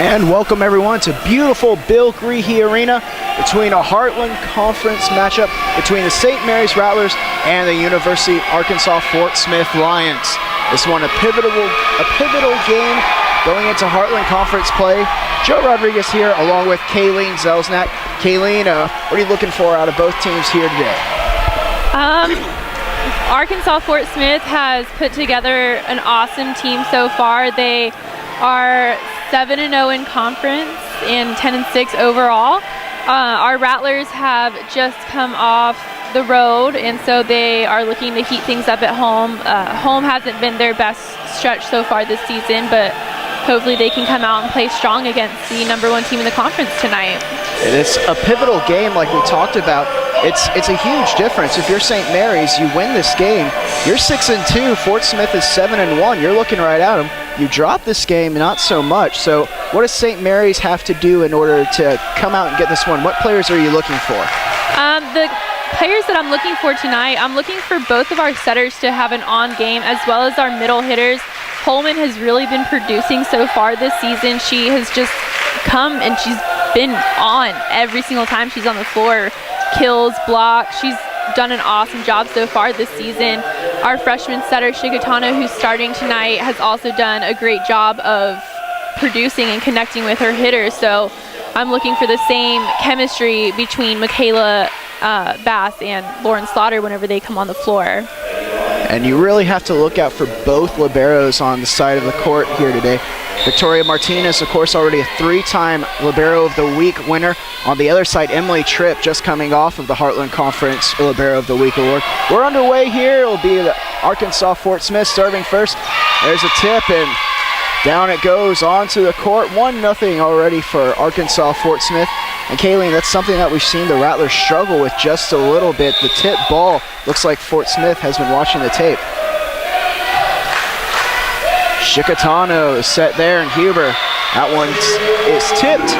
And welcome everyone to beautiful Bill Greehey Arena between a Heartland Conference matchup between the St. Mary's Rattlers and the University of Arkansas Fort Smith Lions. This one a pivotal game going into Heartland Conference play. Joe Rodriguez here along with Kayleen Zelsnak. Kayleen, what are you looking for out of both teams here today? Arkansas Fort Smith has put together an awesome team so far. They are 7-0 in conference and 10-6 overall. Our Rattlers have just come off the road, and so they are looking to heat things up at home. Home hasn't been their best stretch so far this season, but hopefully they can come out and play strong against the #1 team in the conference tonight. It's a pivotal game like we talked about. It's a huge difference. If you're St. Mary's, you win this game, you're 6-2, Fort Smith is 7-1. You're looking right at them. You drop this game, not so much. So what does St. Mary's have to do in order to come out and get this one? What players are you looking for? The players that I'm looking for tonight, I'm looking for both of our setters to have an on game as well as our middle hitters. Holman has really been producing so far this season. She has just come and she's been on every single time she's on the floor. Kills, blocks. She's done an awesome job so far this season. Our freshman setter, Shigotano, who's starting tonight, has also done a great job of producing and connecting with her hitters. So I'm looking for the same chemistry between Michaela Bass and Lauren Slaughter whenever they come on the floor. And you really have to look out for both liberos on the side of the court here today. Victoria Martinez, of course, already a 3-time Libero of the Week winner. On the other side, Emily Tripp, just coming off of the Heartland Conference Libero of the Week award. We're underway here. It'll be the Arkansas Fort Smith serving first. There's a tip, and down it goes onto the court. 1-0 already for Arkansas Fort Smith. And Kayleen, that's something that we've seen the Rattlers struggle with just a little bit. The tip ball looks like Fort Smith has been watching the tape. Shikatano is set there, and Huber. That one is tipped,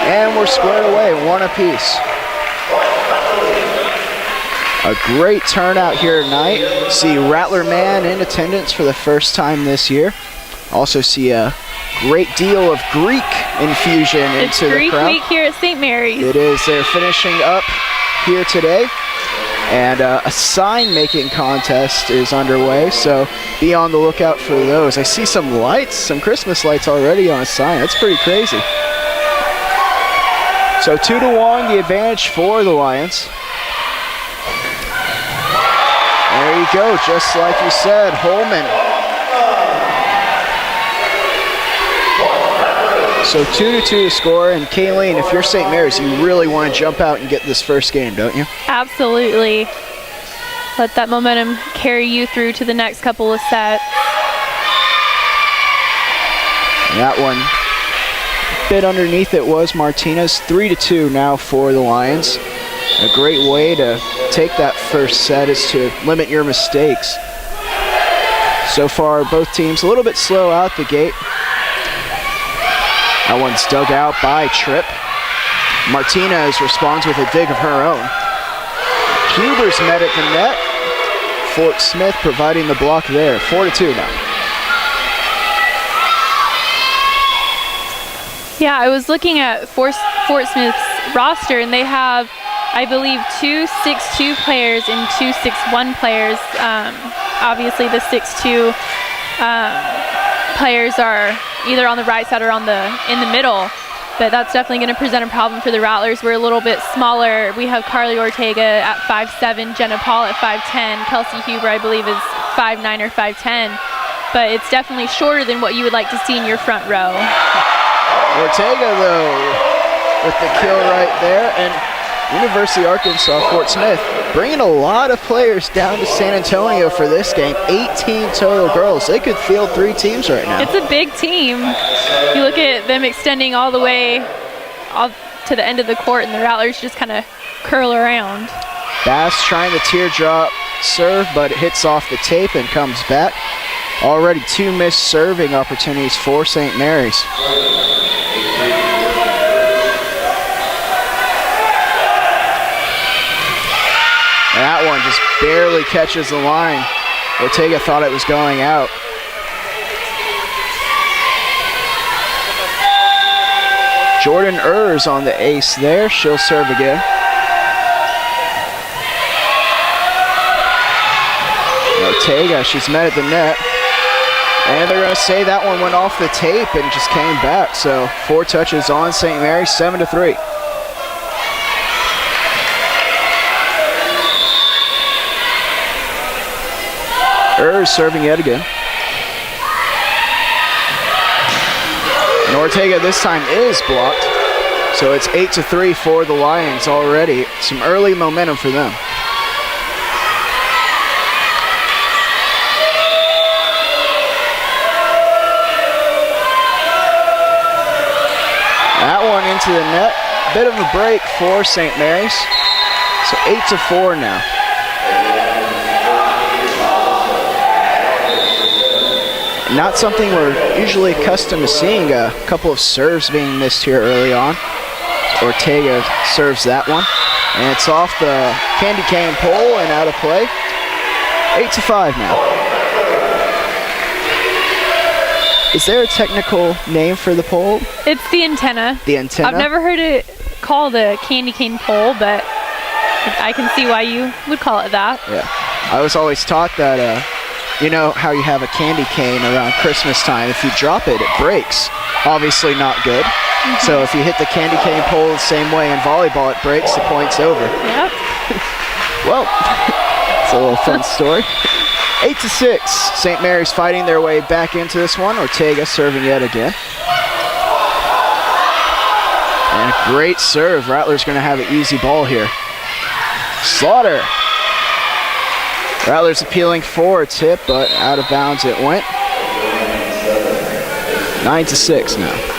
and we're squared away, 1 apiece. A great turnout here tonight. See Rattler Man in attendance for the first time this year. Also see a great deal of Greek infusion into the crowd. It's Greek week here at St. Mary's. It is. They're finishing up here today. And a sign-making contest is underway, so be on the lookout for those. I see some lights, some Christmas lights already on a sign. That's pretty crazy. So 2-1, the advantage for the Lions. There you go, just like you said, Holman. So 2-2 to score, and Kayleen, if you're St. Mary's, you really want to jump out and get this first game, don't you? Absolutely. Let that momentum carry you through to the next couple of sets. And that one, a bit underneath it was Martinez. 3-2 now for the Lions. A great way to take that first set is to limit your mistakes. So far, both teams a little bit slow out the gate. That one's dug out by Tripp. Martinez responds with a dig of her own. Huber's met at the net. Fort Smith providing the block there. 4-2 now. Yeah, I was looking at Fort Smith's roster, and they have, I believe, 2 6'2" players and 2 6'1" players. Obviously, the 6'2" players are either on the right side or in the middle, but that's definitely going to present a problem for the Rattlers. We're a little bit smaller. We have Carly Ortega at 5'7", Jenna Paul at 5'10", Kelsey Huber, I believe, is 5'9" or 5'10", but it's definitely shorter than what you would like to see in your front row. Ortega, though, with the kill right there, and University of Arkansas Fort Smith bringing a lot of players down to San Antonio for this game. 18 total girls. They could field 3 teams right now. It's a big team. You look at them extending all the way to the end of the court, and the Rattlers just kind of curl around. Bass trying the teardrop serve, but it hits off the tape and comes back. Already 2 missed serving opportunities for St. Mary's. That one just barely catches the line. Ortega thought it was going out. Jordan Urs on the ace there. She'll serve again. Ortega, she's met at the net. And they're going to say that one went off the tape and just came back. So 4 touches on St. Mary's, 7-3. Urs serving yet again. And Ortega this time is blocked. So it's 8-3 for the Lions already. Some early momentum for them. That one into the net. Bit of a break for St. Mary's. So 8-4 now. Not something we're usually accustomed to seeing. A couple of serves being missed here early on. Ortega serves that one. And it's off the candy cane pole and out of play. 8-5 now. Is there a technical name for the pole? It's the antenna. The antenna? I've never heard it called a candy cane pole, but I can see why you would call it that. Yeah. I was always taught that, you know how you have a candy cane around Christmas time. If you drop it, it breaks. Obviously not good. So if you hit the candy cane pole the same way in volleyball, it breaks, the point's over. Yep. Well, it's a little fun story. 8-6. St. Mary's fighting their way back into this one. Ortega serving yet again. And a great serve. Rattler's going to have an easy ball here. Slaughter. Rattler's appealing for a tip, but out of bounds it went. 9-6 now.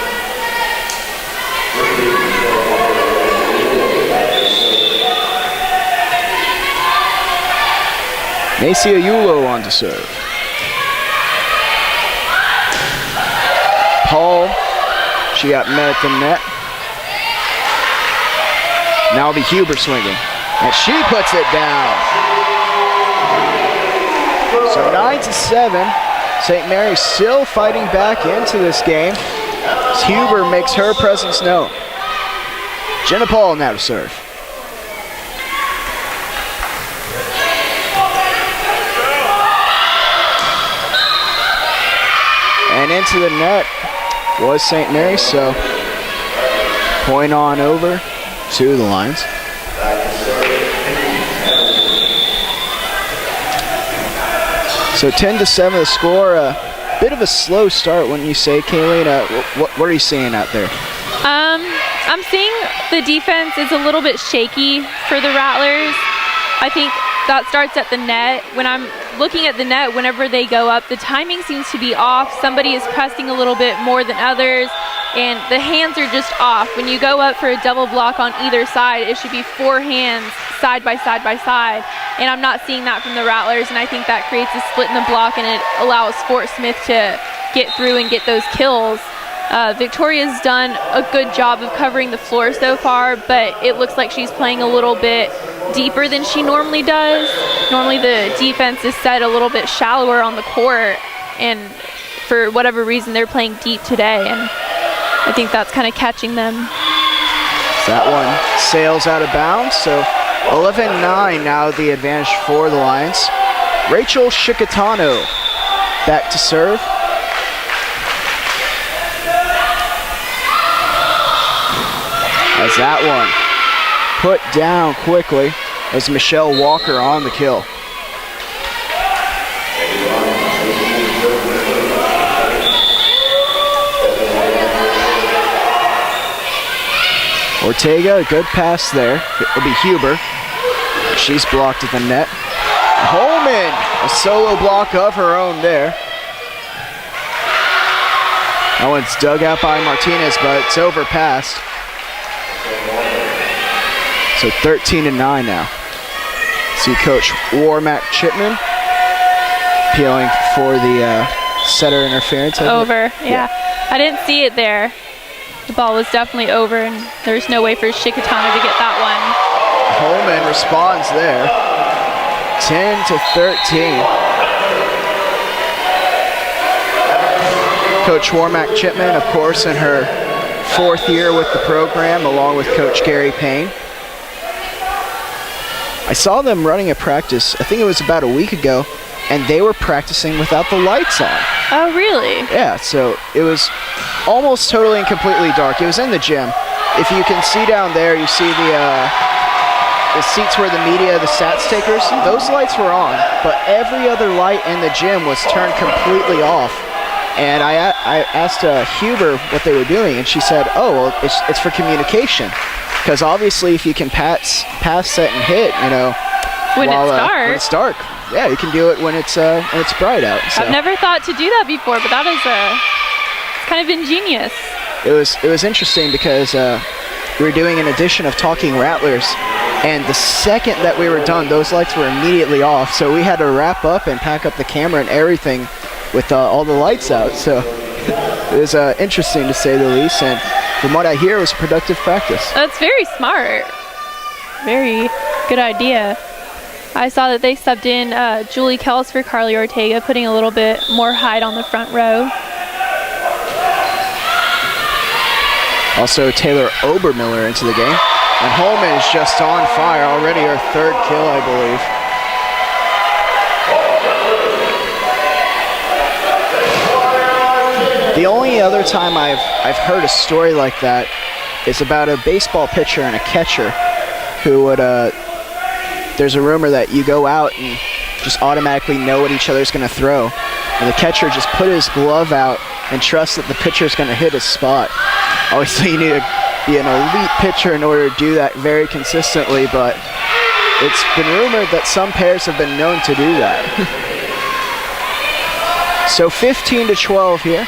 Macy Ayulo on to serve. Paul, she got met at the net. Now it'll be Huber swinging. And she puts it down. So 9-7. St. Mary's still fighting back into this game as Huber makes her presence known. Jenna Paul now to serve. And into the net was St. Mary's, so point on over to the Lions. So 10-7 the score. A bit of a slow start, wouldn't you say, Kayleen? What are you seeing out there? I'm seeing the defense is a little bit shaky for the Rattlers. I think that starts at the net. When I'm looking at the net, whenever they go up, the timing seems to be off. Somebody is pressing a little bit more than others, and the hands are just off. When you go up for a double block on either side, it should be 4 hands side by side by side, and I'm not seeing that from the Rattlers, and I think that creates a split in the block, and it allows Fort Smith to get through and get those kills. Victoria's done a good job of covering the floor so far, but it looks like she's playing a little bit deeper than she normally does. Normally the defense is set a little bit shallower on the court, and for whatever reason they're playing deep today, and I think that's kind of catching them. That one sails out of bounds, so 11-9 now the advantage for the Lions. Rachel Shikatano back to serve. As that one put down quickly as Michelle Walker on the kill. Ortega, a good pass there. It'll be Huber. She's blocked at the net. Holman, a solo block of her own there. That one's dug out by Martinez, but it's overpassed. So 13-9 now. See Coach Warmack Chipman appealing for the setter interference. Over, yeah. I didn't see it there. The ball was definitely over, and there's no way for Shikatano to get that one. Holman responds there. 10-13. Coach Warmack Chipman, of course, in her 4th year with the program, along with Coach Gary Payne. I saw them running a practice, I think it was about a week ago, and they were practicing without the lights on. Oh, really? Yeah, so it was almost totally and completely dark. It was in the gym. If you can see down there, you see the seats where the media, the stats takers, those lights were on, but every other light in the gym was turned completely off. And I asked Huber what they were doing, and she said, oh, well, it's for communication. Because obviously if you can pass, set, and hit, you know, when when it's dark, yeah, you can do it when it's bright out. So. I've never thought to do that before, but that is it's kind of ingenious. It was interesting because we were doing an edition of Talking Rattlers, and the second that we were done, those lights were immediately off. So we had to wrap up and pack up the camera and everything with all the lights out. So it was interesting to say the least. And from what I hear, it was a productive practice. That's very smart. Very good idea. I saw that they subbed in Julie Kells for Carly Ortega, putting a little bit more height on the front row. Also Taylor Obermiller into the game. And Holman is just on fire, already her 3rd kill, I believe. The only other time I've heard a story like that is about a baseball pitcher and a catcher who would, there's a rumor that you go out and just automatically know what each other's going to throw. And the catcher just put his glove out and trust that the pitcher's going to hit his spot. Obviously, you need to be an elite pitcher in order to do that very consistently, but it's been rumored that some pairs have been known to do that. So 15-12 here.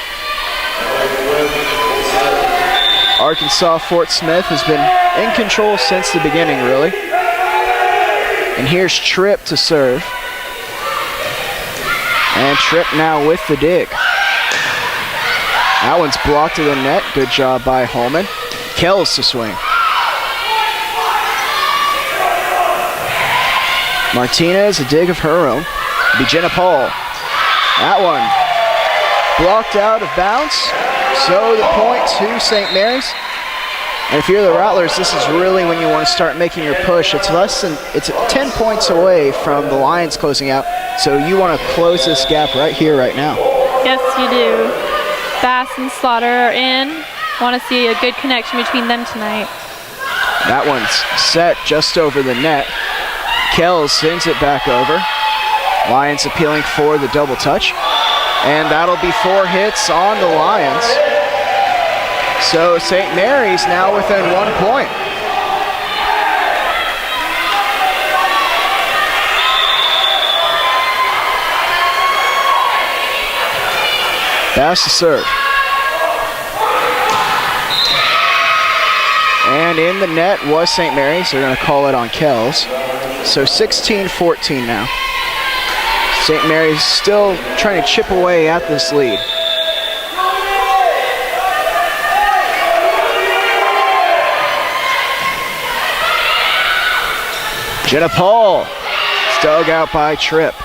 Arkansas Fort Smith has been in control since the beginning, really. And here's Tripp to serve. And Tripp now with the dig. That one's blocked to the net. Good job by Holman. Kells to swing. Martinez, a dig of her own. Be Jenna Paul. That one blocked out of bounds. So the point to St. Mary's. And if you're the Rattlers, this is really when you want to start making your push. It's 10 points away from the Lions closing out. So you want to close this gap right here, right now. Yes, you do. Bass and Slaughter are in. Want to see a good connection between them tonight. That one's set just over the net. Kells sends it back over. Lions appealing for the double touch. And that'll be 4 hits on the Lions. So St. Mary's now within 1 point. Pass to serve. And in the net was St. Mary's. They're going to call it on Kells. So 16-14 now. St. Mary's still trying to chip away at this lead. Jenna Paul. It's dug out by Tripp.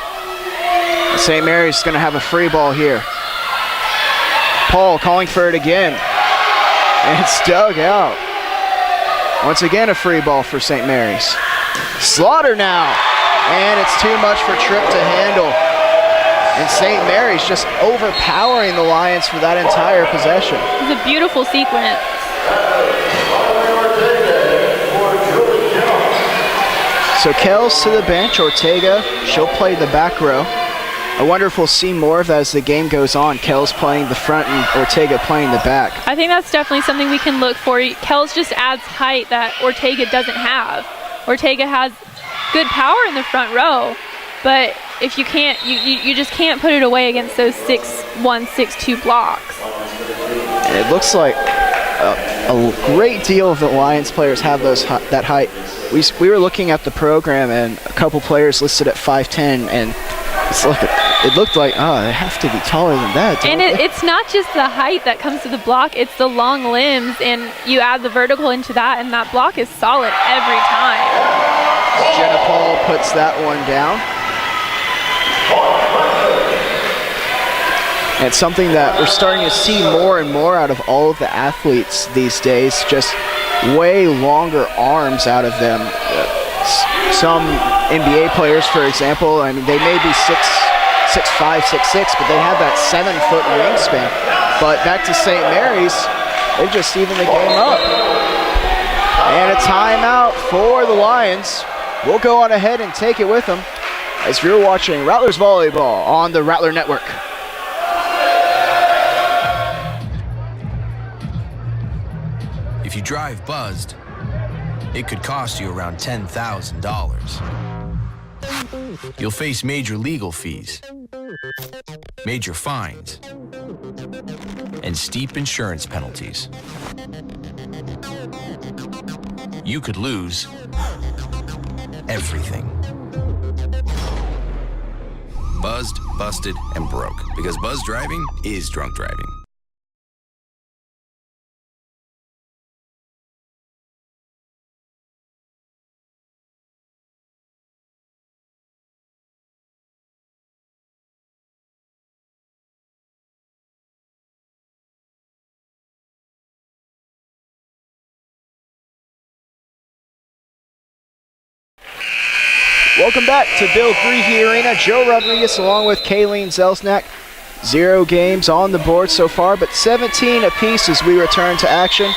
St. Mary's is going to have a free ball here. Paul calling for it again. And it's dug out. Once again, a free ball for St. Mary's. Slaughter now. And it's too much for Tripp to handle. And St. Mary's just overpowering the Lions for that entire possession. It's a beautiful sequence. So Kells to the bench. Ortega, she'll play the back row. I wonder if we'll see more of that as the game goes on. Kells playing the front and Ortega playing the back. I think that's definitely something we can look for. Kells just adds height that Ortega doesn't have. Ortega has good power in the front row, but if you can't, you just can't put it away against those 6'1", 6'2" blocks. And it looks like a great deal of the Lions players have that height. We were looking at the program and a couple players listed at 5'10", and it looked like, they have to be taller than that. And it's not just the height that comes to the block, it's the long limbs, and you add the vertical into that, and that block is solid every time. Jenna Paul puts that one down. It's something that we're starting to see more and more out of all of the athletes these days, just way longer arms out of them. Some NBA players, for example, I mean, they may be 6'5", 6'6", but they have that 7-foot wingspan. But back to St. Mary's, they just even the game up. And a timeout for the Lions. We'll go on ahead and take it with them as you're watching Rattlers Volleyball on the Rattler Network. If you drive buzzed, it could cost you around $10,000. You'll face major legal fees, major fines, and steep insurance penalties. You could lose everything. Buzzed, busted, and broke, because buzz driving is drunk driving. Welcome back to Bill Greehey Arena. Joe Rodriguez along with Kayleen Zelsnak. 0 games on the board so far, but 17 apiece as we return to action.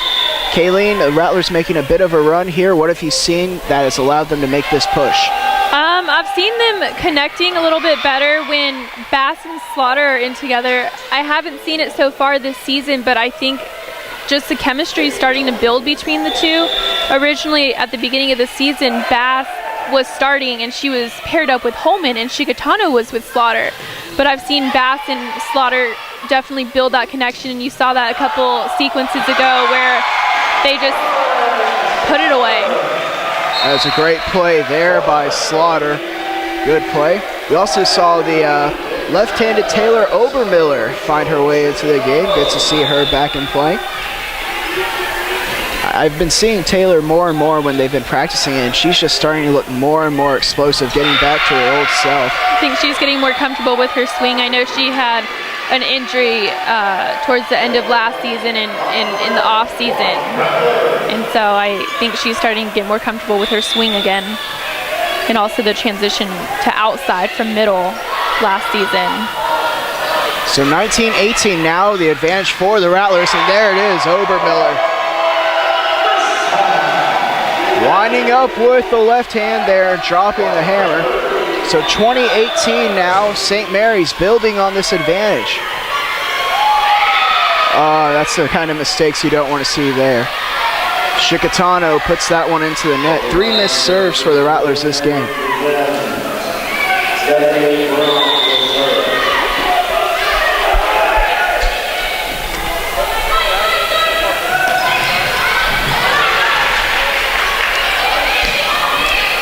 Kayleen, the Rattlers making a bit of a run here. What have you seen that has allowed them to make this push? I've seen them connecting a little bit better when Bass and Slaughter are in together. I haven't seen it so far this season, but I think just the chemistry is starting to build between the two. Originally, at the beginning of the season, Bass was starting and she was paired up with Holman, and Shikatano was with Slaughter. But I've seen Bass and Slaughter definitely build that connection, and you saw that a couple sequences ago where they just put it away. That was a great play there by Slaughter. Good play. We also saw the left-handed Taylor Obermiller find her way into the game. Good to see her back in play. I've been seeing Taylor more and more when they've been practicing, and she's just starting to look more and more explosive, getting back to her old self. I think she's getting more comfortable with her swing. I know she had an injury towards the end of last season and in the off season, and so I think she's starting to get more comfortable with her swing again, and also the transition to outside from middle last season. So 19-18 now, the advantage for the Rattlers, and there it is, Obermiller. Winding up with the left hand there, dropping the hammer. So 20-18 now, St. Mary's building on this advantage. That's the kind of mistakes you don't want to see there. Shikatano puts that one into the net. 3 missed serves for the Rattlers this game.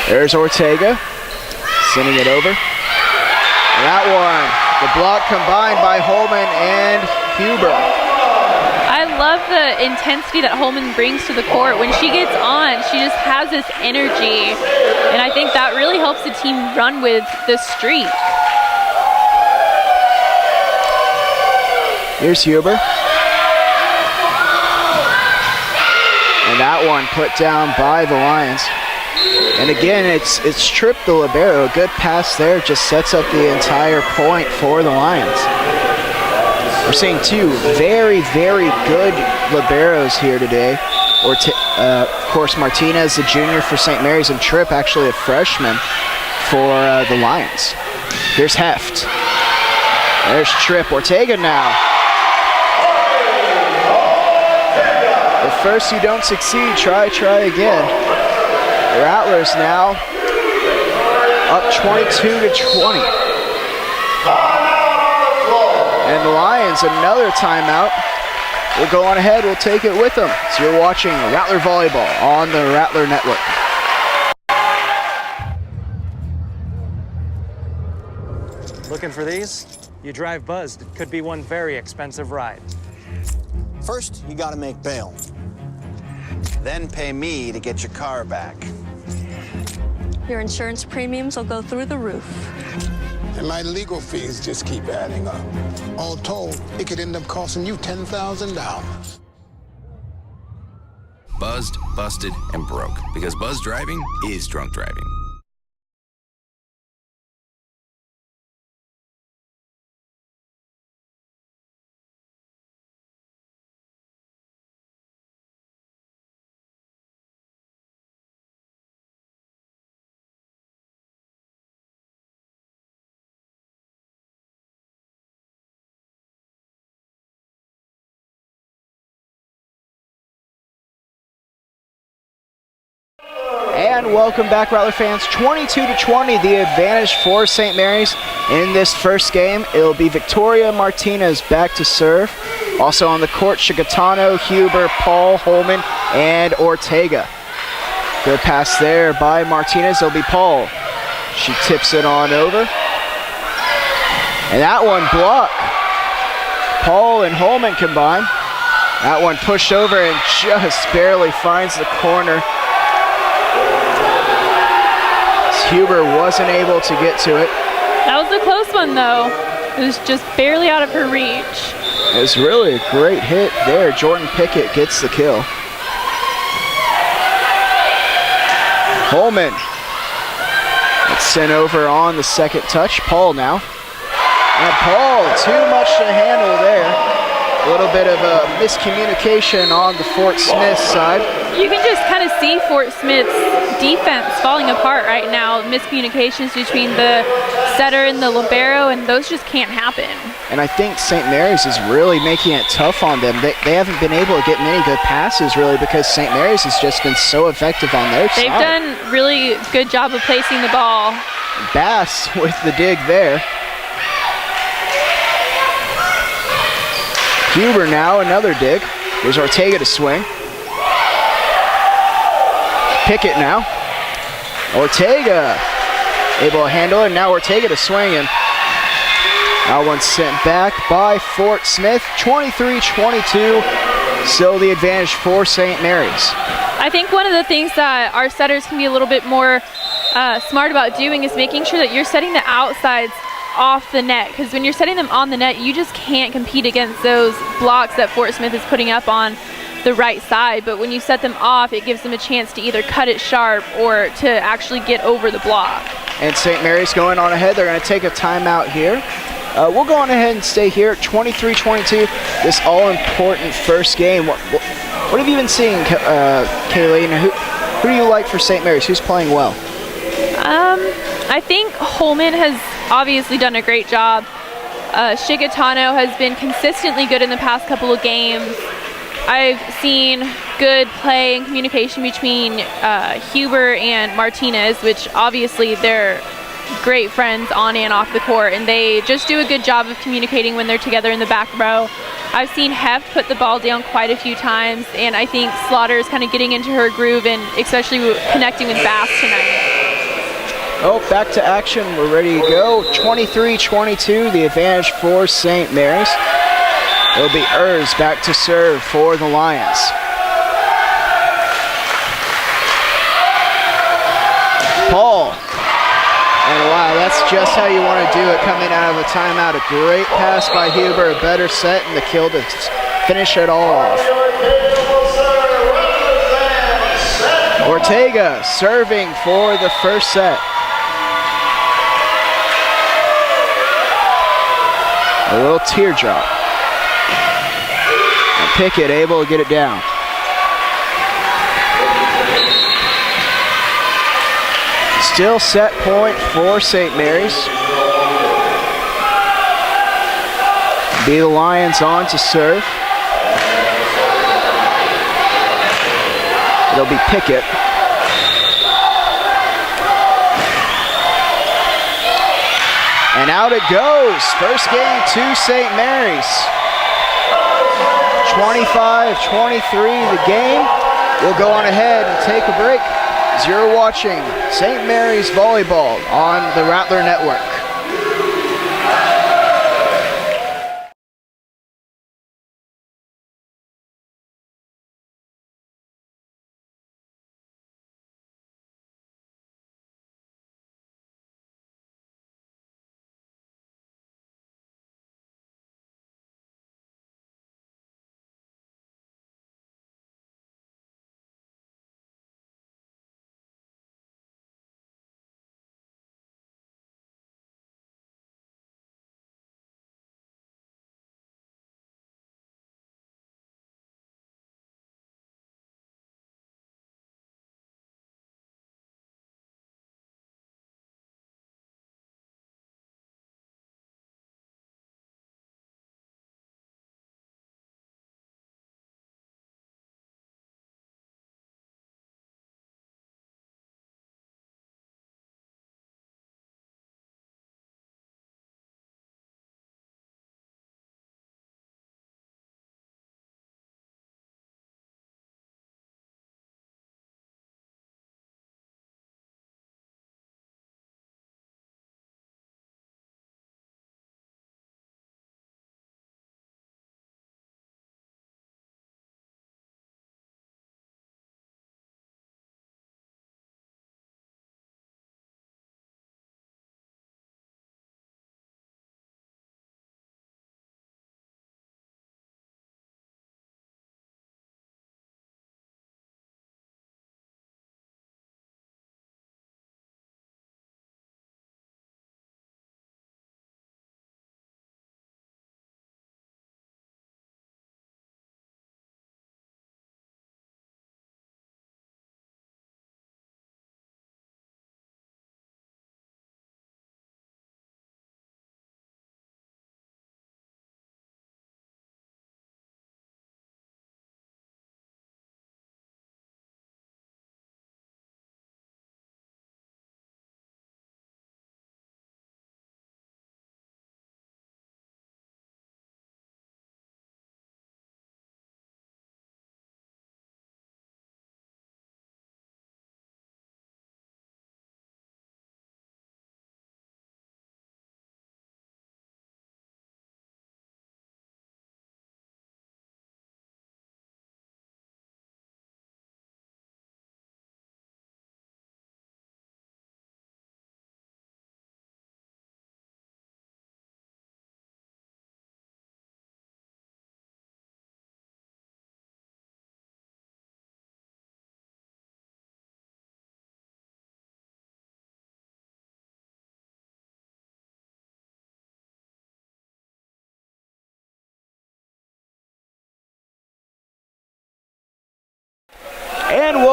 There's Ortega, sending it over. And that one, the block combined by Holman and Huber. I love the intensity that Holman brings to the court. When she gets on, she just has this energy, and I think that really helps the team run with the streak. Here's Huber. And that one put down by the Lions. And again, it's Tripp the libero. A good pass there just sets up the entire point for the Lions. We're seeing 2 very, very good liberos here today. Of course, Martinez, the junior for St. Mary's, and Tripp, actually a freshman for the Lions. Here's Heft. There's Tripp. Ortega now. If first you don't succeed, try again. The Rattlers now up 22-20. And the Lions, another timeout. We'll go on ahead, we'll take it with them. So you're watching Rattler Volleyball on the Rattler Network. Looking for these? You drive buzzed. It could be one very expensive ride. First, you gotta make bail. Then pay me to get your car back. Your insurance premiums will go through the roof. And my legal fees just keep adding up. All told, it could end up costing you $10,000. Buzzed, busted, and broke. Because buzz driving is drunk driving. And welcome back, Rattler fans. 22-20, the advantage for St. Mary's in this first game. It'll be Victoria Martinez back to serve. Also on the court, Chigatano, Huber, Paul, Holman, and Ortega. Good pass there by Martinez. It'll be Paul. She tips it on over. And that one blocked. Paul and Holman combine. That one pushed over and just barely finds the corner. Huber wasn't able to get to it. That was a close one, though. It was just barely out of her reach. It was really a great hit there. Jordan Pickett gets the kill. Holman. It's sent over on the second touch. Paul now. And Paul, too much to handle there. A little bit of a miscommunication on the Fort Smith side. You can just kind of see Fort Smith's defense falling apart right now. Miscommunications between the setter and the libero, and those just can't happen. And I think St. Mary's is really making it tough on them. They haven't been able to get many good passes, really, because St. Mary's has just been so effective on their side. They've done really good job of placing the ball. Bass with the dig there. Huber now, another dig. Here's Ortega to swing. Pickett now. Ortega able to handle it. Now Ortega to swing, and that one's sent back by Fort Smith. 23-22. Still the advantage for St. Mary's. I think one of the things that our setters can be a little bit more smart about doing is making sure that you're setting the outsides off the net, because when you're setting them on the net, you just can't compete against those blocks that Fort Smith is putting up on the right side. But when you set them off, it gives them a chance to either cut it sharp or to actually get over the block. And St. Mary's going on ahead. They're going to take a timeout here. We'll go on ahead and stay here. 23-22, this all-important first game. What have you been seeing, Kayleen? Who do you like for St. Mary's? Who's playing well? I think Holman has obviously done a great job. Shigatano has been consistently good in the past couple of games. I've seen good play and communication between Huber and Martinez, which obviously they're great friends on and off the court, and they just do a good job of communicating when they're together in the back row. I've seen Heft put the ball down quite a few times, and I think Slaughter is kind of getting into her groove, and especially connecting with Bass tonight. Oh, back to action. We're ready to go. 23-22, the advantage for St. Mary's. It'll be Urs back to serve for the Lions. Paul. And wow, that's just how you want to do it coming out of a timeout. A great pass by Huber, a better set, and the kill to finish it all off. Ortega serving for the first set. A little teardrop. And Pickett able to get it down. Still set point for St. Mary's. Be the Lions on to serve. It'll be Pickett. And out it goes. First game to St. Mary's. 25-23 the game. We'll go on ahead and take a break as you're watching St. Mary's Volleyball on the Rattler Network.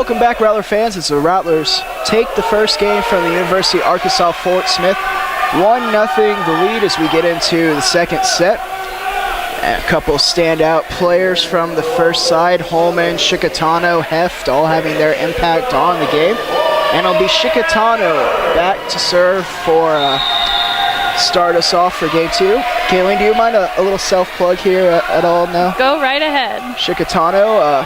welcome back, Rattler fans, as the Rattlers take the first game from the University of Arkansas Fort Smith. 1-0 the lead as we get into the second set. And a couple standout players from the first side, Holman, Shikatano, Heft, all having their impact on the game. And it'll be Shikatano back to serve for start us off for game 2. Kayleen, do you mind a little self-plug here at all now? Go right ahead. Shikatano,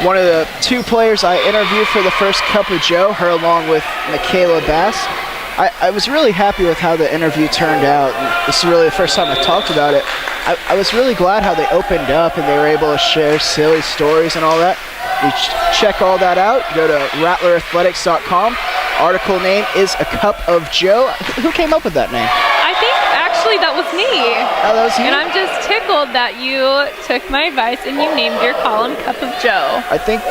one of the 2 players I interviewed for the first Cup of Joe, her along with Michaela Bass. I was really happy with how the interview turned out. And this is really the first time I've talked about it. I was really glad how they opened up and they were able to share silly stories and all that. You check all that out. Go to rattlerathletics.com. Article name is A Cup of Joe. Who came up with that name? I think actually that was me. Oh, that was you? And I'm just tickled that you took my advice and you named your column Cup of Joe. I think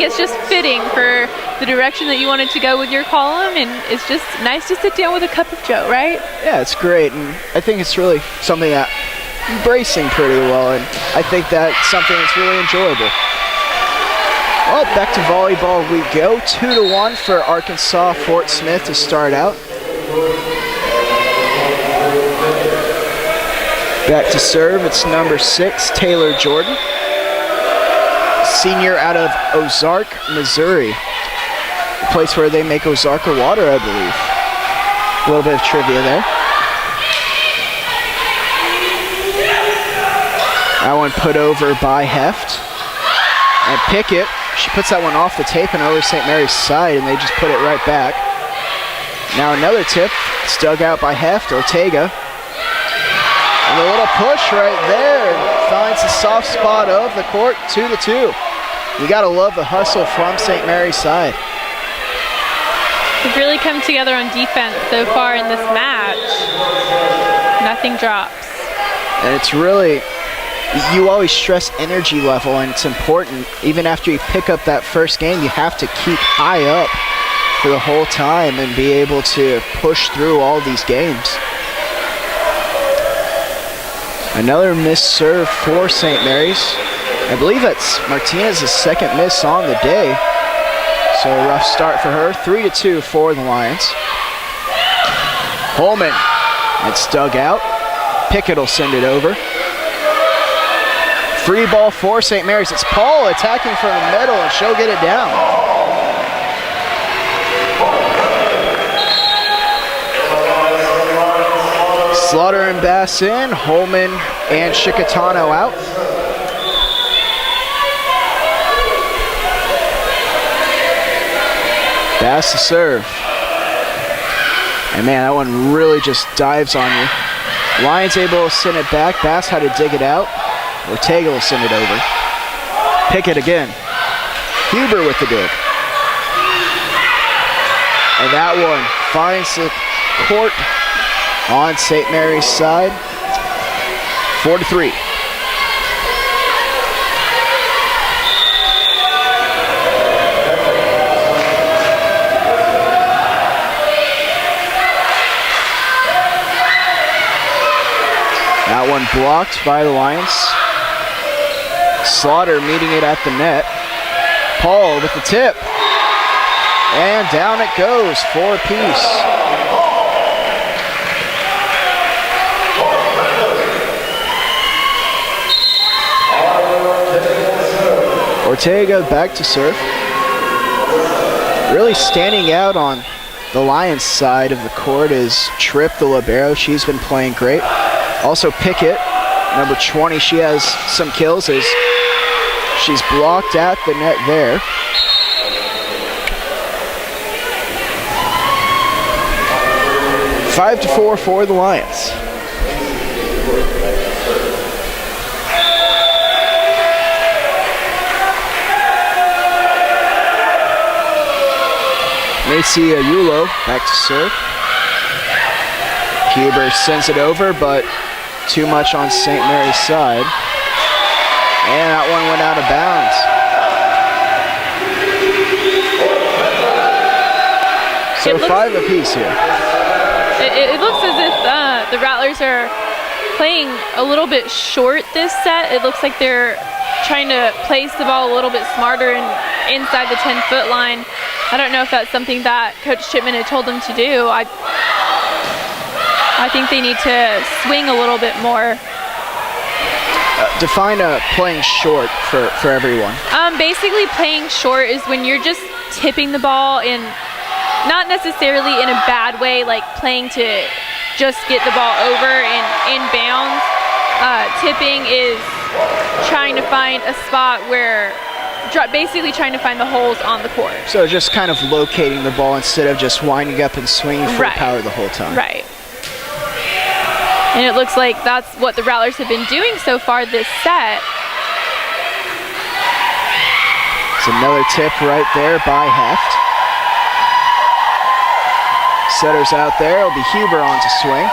it's just fitting for the direction that you wanted to go with your column, and it's just nice to sit down with a cup of Joe, right? Yeah, it's great, and I think it's really something that I'm embracing pretty well, and I think that's something that's really enjoyable. Well, back to volleyball we go. 2-1 for Arkansas Fort Smith to start out. Back to serve, it's number 6, Taylor Jordan. Senior out of Ozark, Missouri. The place where they make Ozarka water, I believe. A little bit of trivia there. That one put over by Heft. And Pickett, she puts that one off the tape and over St. Mary's side, and they just put it right back. Now another tip, it's dug out by Heft, Ortega. And a little push right there, finds the soft spot of the court, 2-2. You gotta love the hustle from St. Mary's side. We've really come together on defense so far in this match. Nothing drops. And it's really, you always stress energy level, and it's important. Even after you pick up that first game, you have to keep high up for the whole time and be able to push through all these games. Another missed serve for St. Mary's. I believe that's Martinez's second miss on the day. So a rough start for her. 3-2 for the Lions. Holman, it's dug out. Pickett will send it over. Free ball for St. Mary's. It's Paul attacking from the middle, and she'll get it down. Slaughter and Bass in, Holman and Shikatano out. Bass to serve. And man, that one really just dives on you. Lions able to send it back. Bass had to dig it out. Ortega will send it over. Pickett again. Huber with the dig. And that one finds the court on St. Mary's side. 4-3. That one blocked by the Lions. Slaughter meeting it at the net. Paul with the tip. And down it goes, 4 apiece. Ortega back to serve. Really standing out on the Lions side of the court is Tripp, the libero. She's been playing great. Also Pickett, number 20, she has some kills as she's blocked at the net there. Five to 4 for the Lions. Macy Ayulo back to serve. Huber sends it over, but too much on St. Mary's side. And that one went out of bounds. So 5 apiece here. It looks as if the Rattlers are playing a little bit short this set. It looks like they're trying to place the ball a little bit smarter and inside the 10-foot line. I don't know if that's something that Coach Chipman had told them to do. I think they need to swing a little bit more. Define playing short for everyone. Basically, playing short is when you're just tipping the ball in, not necessarily in a bad way, like playing to just get the ball over and in bounds. Tipping is trying to find a spot where, basically trying to find the holes on the court. So just kind of locating the ball instead of just winding up and swinging full power the whole time. Right. And it looks like that's what the Rattlers have been doing so far this set. It's another tip right there by Heft. Setters out there. It'll be Huber on to swing.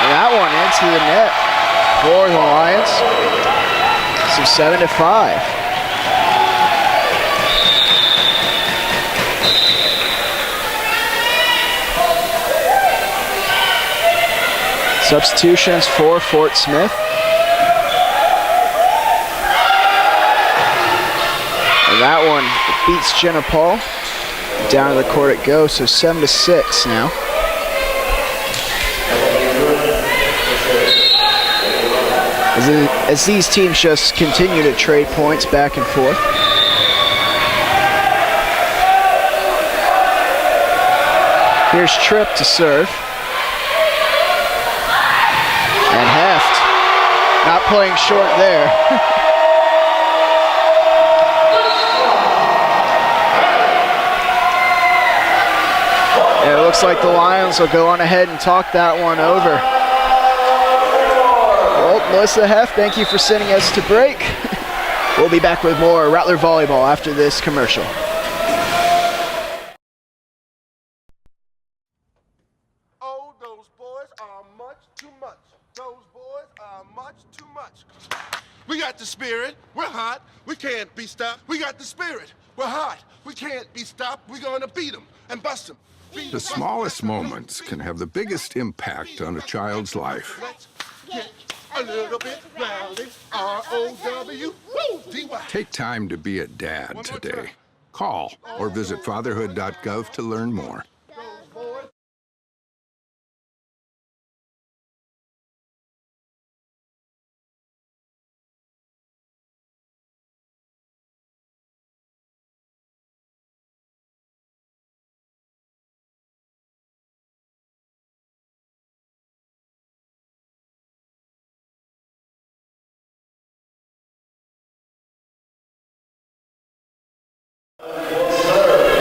And that one into the net for the Lions. So 7-5. Substitutions for Fort Smith. And that one beats Jenna Paul. Down to the court it goes, so 7-6 now. As these teams just continue to trade points back and forth. Here's Tripp to serve. And Heft, not playing short there. And it looks like the Lions will go on ahead and talk that one over. Well, Melissa Heft, thank you for sending us to break. We'll be back with more Rattler Volleyball after this commercial. Oh, those boys are much too much. Those boys are much too much. We got the spirit. We're hot. We can't be stopped. We got the spirit. We're hot. We can't be stopped. We're going to beat them and bust them. The smallest moments can have the biggest impact on a child's life. Let's get a little bit rowdy. R-O-W-D-Y. Take time to be a dad today. Call or visit fatherhood.gov to learn more.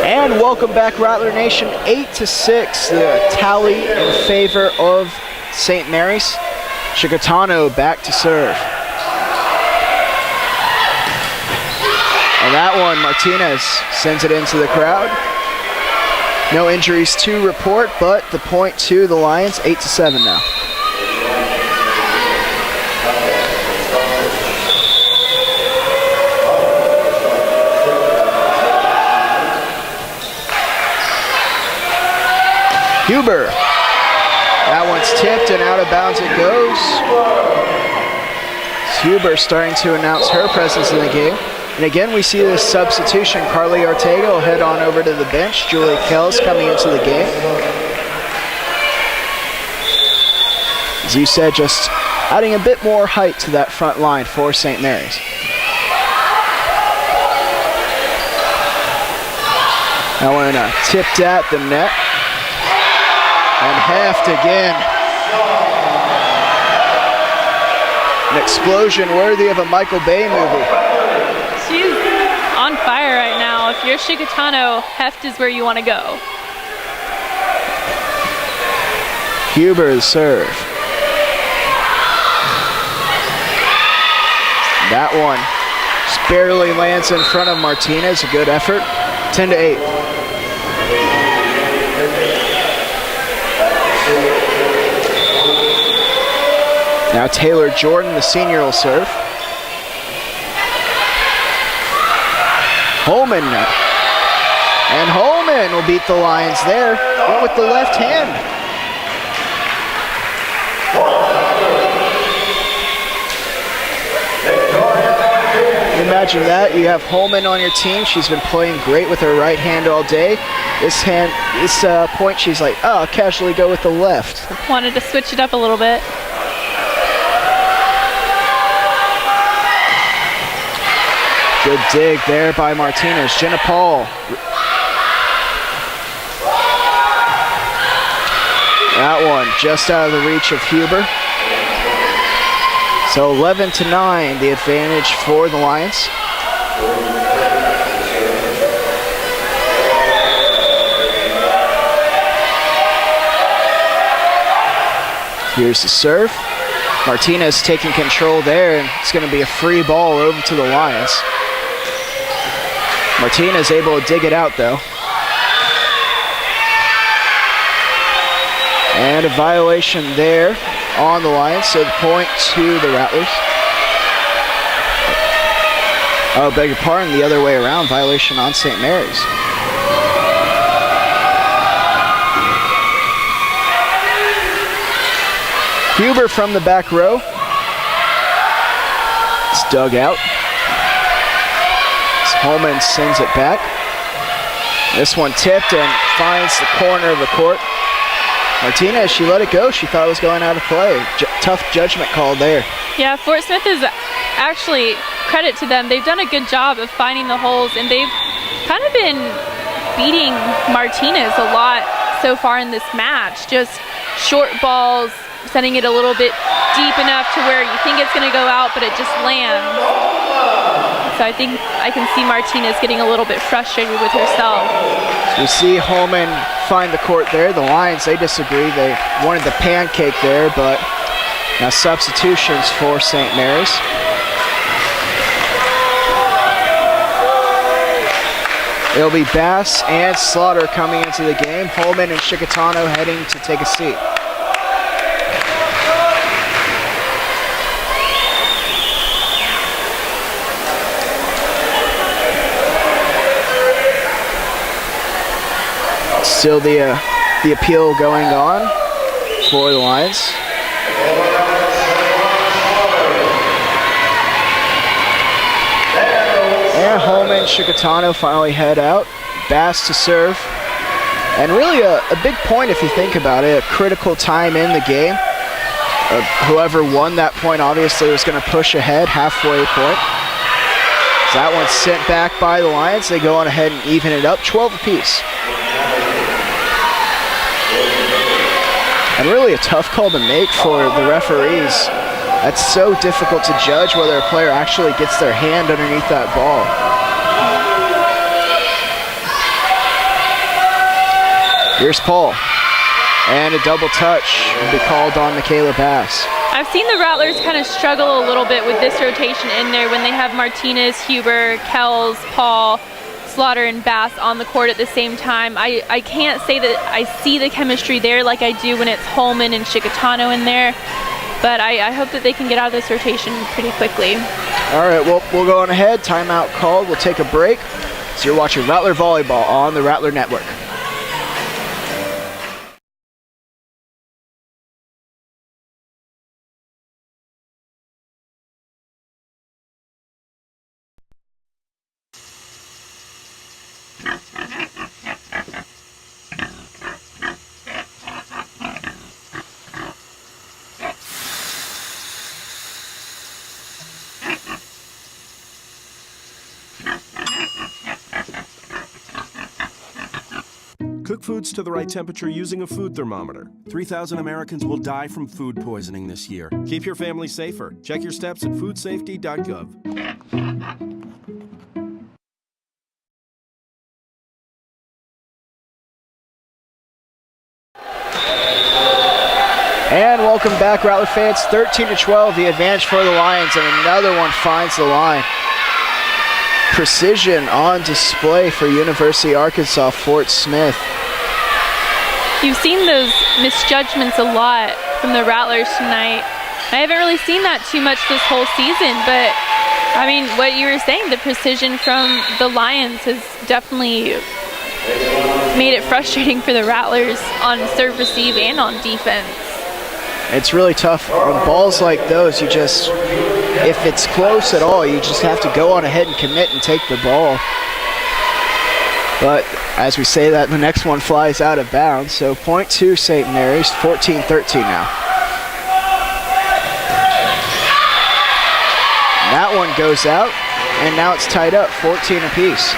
And welcome back, Rattler Nation. 8-6, the tally in favor of St. Mary's. Chicatano back to serve. And that one, Martinez sends it into the crowd. No injuries to report, but the point to the Lions, 8-7 now. Huber. That one's tipped and out of bounds it goes. Huber starting to announce her presence in the game. And again, we see this substitution. Carly Ortega will head on over to the bench. Julie Kells coming into the game. As you said, just adding a bit more height to that front line for St. Mary's. That one tipped at the net. And Heft again. An explosion worthy of a Michael Bay movie. She's on fire right now. If you're Chicatano, Heft is where you want to go. Huber's serve. That one just barely lands in front of Martinez. A good effort. 10-8. Now Taylor Jordan, the senior, will serve. Holman. And Holman will beat the Lions there. Went with the left hand. imagine that. You have Holman on your team. She's been playing great with her right hand all day. This point, she's like, oh, I'll casually go with the left. Wanted to switch it up a little bit. Good dig there by Martinez. Jenna Paul. That one just out of the reach of Huber. So 11-9, the advantage for the Lions. Here's the serve. Martinez taking control there, and it's going to be a free ball over to the Lions. Martinez able to dig it out, though. And a violation there on the Lions, so the point to the Rattlers. Oh, beg your pardon, the other way around, violation on St. Mary's. Huber from the back row. It's dug out. Holman sends it back. This one tipped and finds the corner of the court. Martinez, she let it go. She thought it was going out of play. Tough judgment call there. Yeah, Fort Smith is actually, credit to them, they've done a good job of finding the holes, and they've kind of been beating Martinez a lot so far in this match. Just short balls, sending it a little bit deep enough to where you think it's going to go out, but it just lands. So I think I can see Martinez getting a little bit frustrated with herself. So we see Holman find the court there. The Lions, they disagree. They wanted the pancake there, but now substitutions for St. Mary's. It'll be Bass and Slaughter coming into the game. Holman and Chicatano heading to take a seat. Still the appeal going on for the Lions. And Holman, Chicatano finally head out. Bass to serve. And really a big point if you think about it, a critical time in the game. Whoever won that point obviously was going to push ahead, halfway point. So that one's sent back by the Lions. They go on ahead and even it up, 12 apiece. And really a tough call to make for the referees. That's so difficult to judge whether a player actually gets their hand underneath that ball. Here's Paul. And a double touch will be called on Michaela Bass. I've seen the Rattlers kind of struggle a little bit with this rotation in there when they have Martinez, Huber, Kells, Paul, Slaughter, and Bass on the court at the same time. I can't say that I see the chemistry there like I do when it's Holman and Chicatano in there, but I hope that they can get out of this rotation pretty quickly. All right, well, we'll go on ahead. Timeout called. We'll take a break. So you're watching Rattler Volleyball on the Rattler Network. Cook foods to the right temperature using a food thermometer. 3,000 Americans will die from food poisoning this year. Keep your family safer. Check your steps at foodsafety.gov. And welcome back, Rattler fans. 13-12, the advantage for the Lions, and another one finds the line. Precision on display for University of Arkansas, Fort Smith. You've seen those misjudgments a lot from the Rattlers tonight. I haven't really seen that too much this whole season, but I mean, what you were saying, the precision from the Lions has definitely made it frustrating for the Rattlers on serve receive and on defense. It's really tough on balls like those. You just if it's close at all, you just have to go on ahead and commit and take the ball. But as we say that, the next one flies out of bounds. So point to St. Mary's, 14-13 now. That one goes out, and now it's tied up, 14 apiece.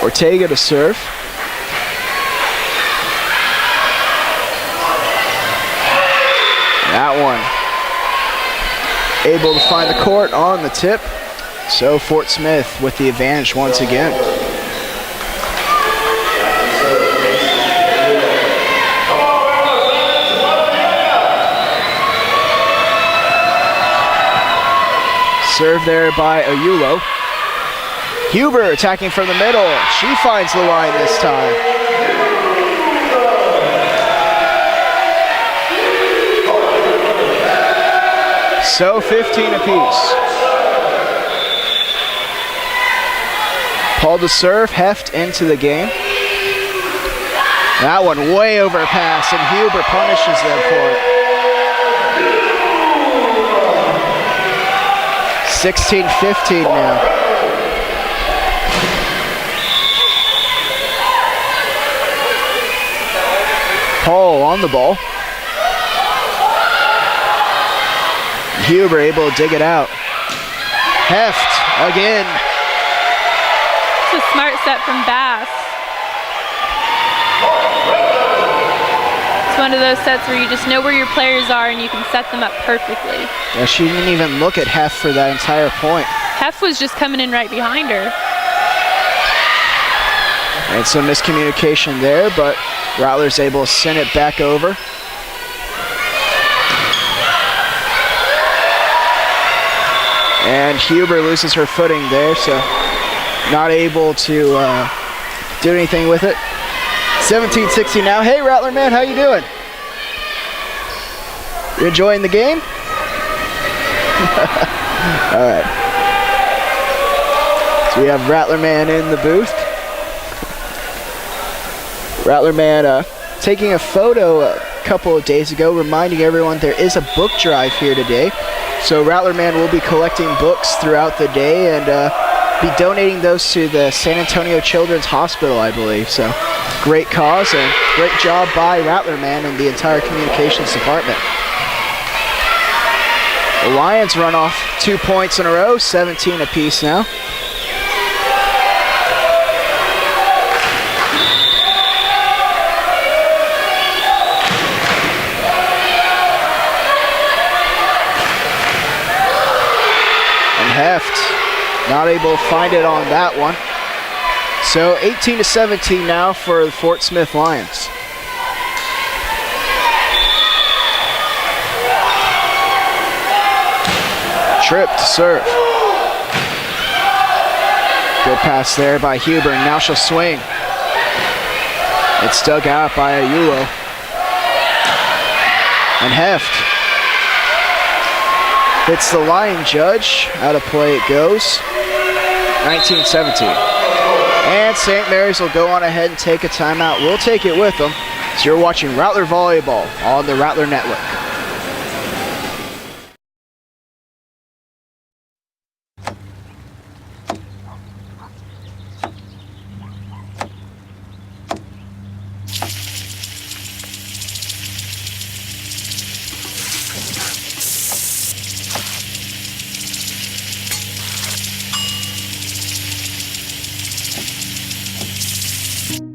Ortega to serve. That one able to find the court on the tip. So Fort Smith with the advantage once again. Serve there by Ayulo. Huber attacking from the middle. She finds the line this time. So 15 apiece. Paul to serve, Heft into the game. That one way overpass, and Huber punishes them for it. 16-15 now. Paul on the ball. Huber able to dig it out. Heft again. It's a smart set from Bass. It's one of those sets where you just know where your players are and you can set them up perfectly. Yeah, she didn't even look at Heft for that entire point. Heft was just coming in right behind her. And some miscommunication there, but Rattler's able to send it back over. And Huber loses her footing there, so not able to do anything with it. 17-16 now. Hey, Rattler man, how you doing? You enjoying the game? All right. So we have Rattler man in the booth. Rattler man taking a photo a couple of days ago, reminding everyone there is a book drive here today. So Rattler man will be collecting books throughout the day and be donating those to the San Antonio Children's Hospital, I believe. So great cause and great job by Rattler man and the entire communications department. The Lions run off 2 points in a row, 17 apiece now. Heft not able to find it on that one. So 18-17 now for the Fort Smith Lions. Tripp to serve. Good pass there by Huber, and now she'll swing. It's dug out by Ayulo. And Heft hits the line judge. Out of play it goes. 19-17. And St. Mary's will go on ahead and take a timeout. We'll take it with them. So you're watching Rattler Volleyball on the Rattler Network.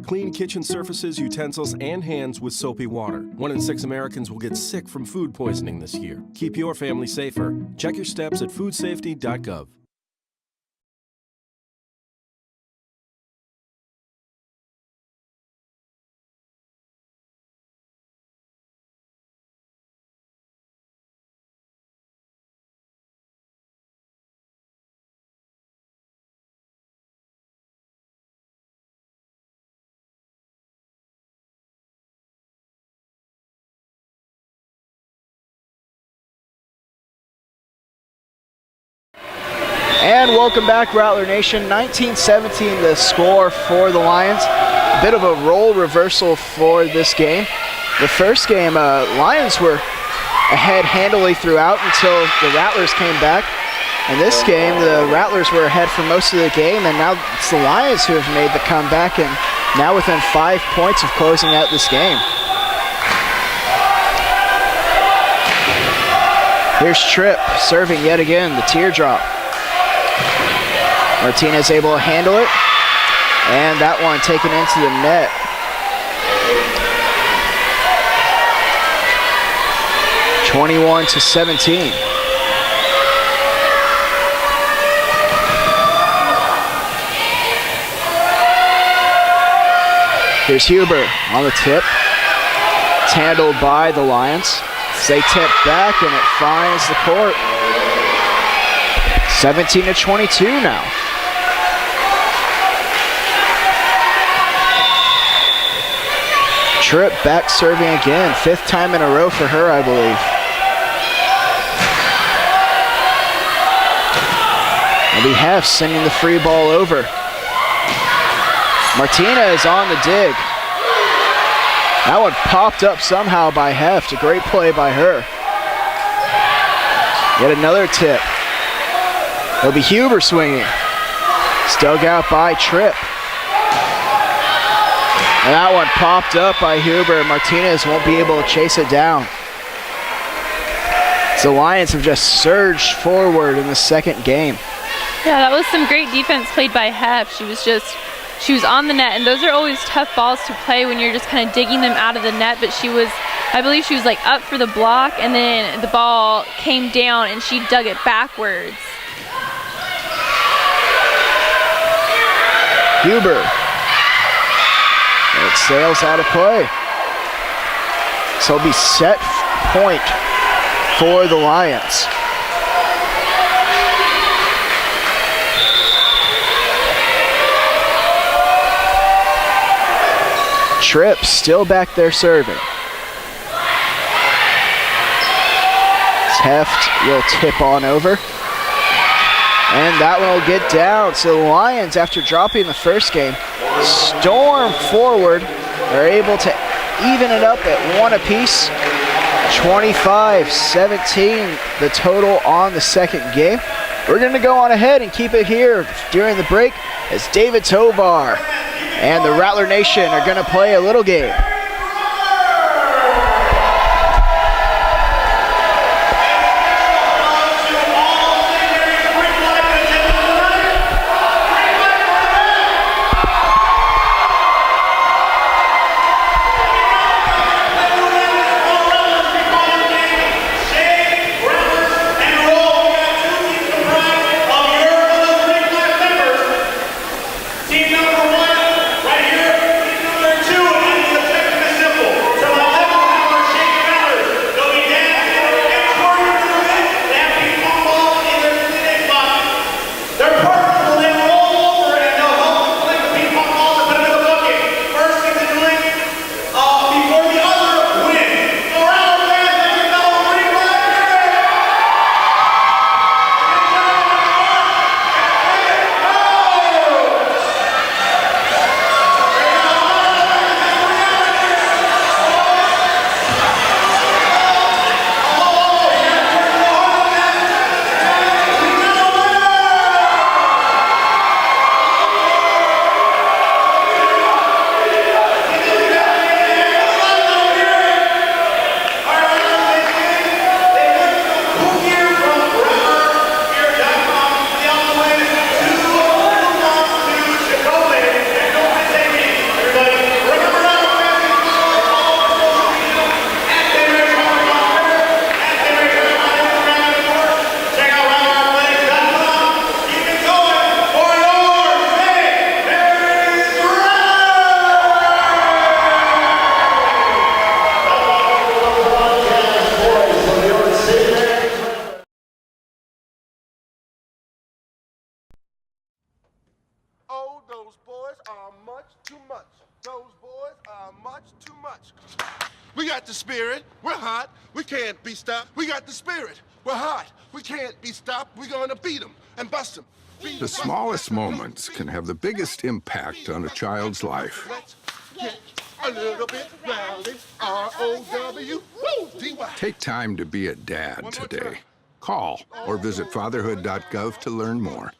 Clean kitchen surfaces, utensils, and hands with soapy water. 1 in 6 Americans will get sick from food poisoning this year. Keep your family safer. Check your steps at foodsafety.gov. And welcome back, Rattler Nation. 19-17 the score for the Lions. bit of a role reversal for this game. The first game, Lions were ahead handily throughout until the Rattlers came back. In this game, the Rattlers were ahead for most of the game, and now it's the Lions who have made the comeback, and now within 5 points of closing out this game. Here's Tripp serving yet again, the teardrop. Martinez able to handle it, and that one taken into the net. (21-17). Here's Huber on the tip. It's handled by the Lions. They tip back and it finds the court. 17-22 now. Tripp back serving again. 5th time in a row for her, I believe. And we have sending the free ball over. Martinez on the dig. That one popped up somehow by Heft. A great play by her. Yet another tip. It'll be Huber swinging. Dug out by Tripp. And that one popped up by Huber. Martinez won't be able to chase it down. So the Lions have just surged forward in the second game. Yeah, that was some great defense played by Hef. She was on the net, and those are always tough balls to play when you're just kind of digging them out of the net, but I believe she was like up for the block, and then the ball came down and she dug it backwards. Huber. It sails out of play. So it'll be set point for the Lions. Tripp still back there serving. Heft will tip on over. And that one will get down. So the Lions, after dropping the first game, storm forward. They're able to even it up at 1 apiece. 25-17 the total on the second game. We're going to go on ahead and keep it here during the break as David Tovar and the Rattler Nation are going to play a little game. We got the spirit. We're hot. We can't be stopped. We got the spirit. We're hot. We can't be stopped. We're going to beat them and bust them. The smallest moments can have the biggest impact on a child's life. get a little bit rowdy. R-O-W-D-Y. Take time to be a dad today. Call or visit fatherhood.gov to learn more.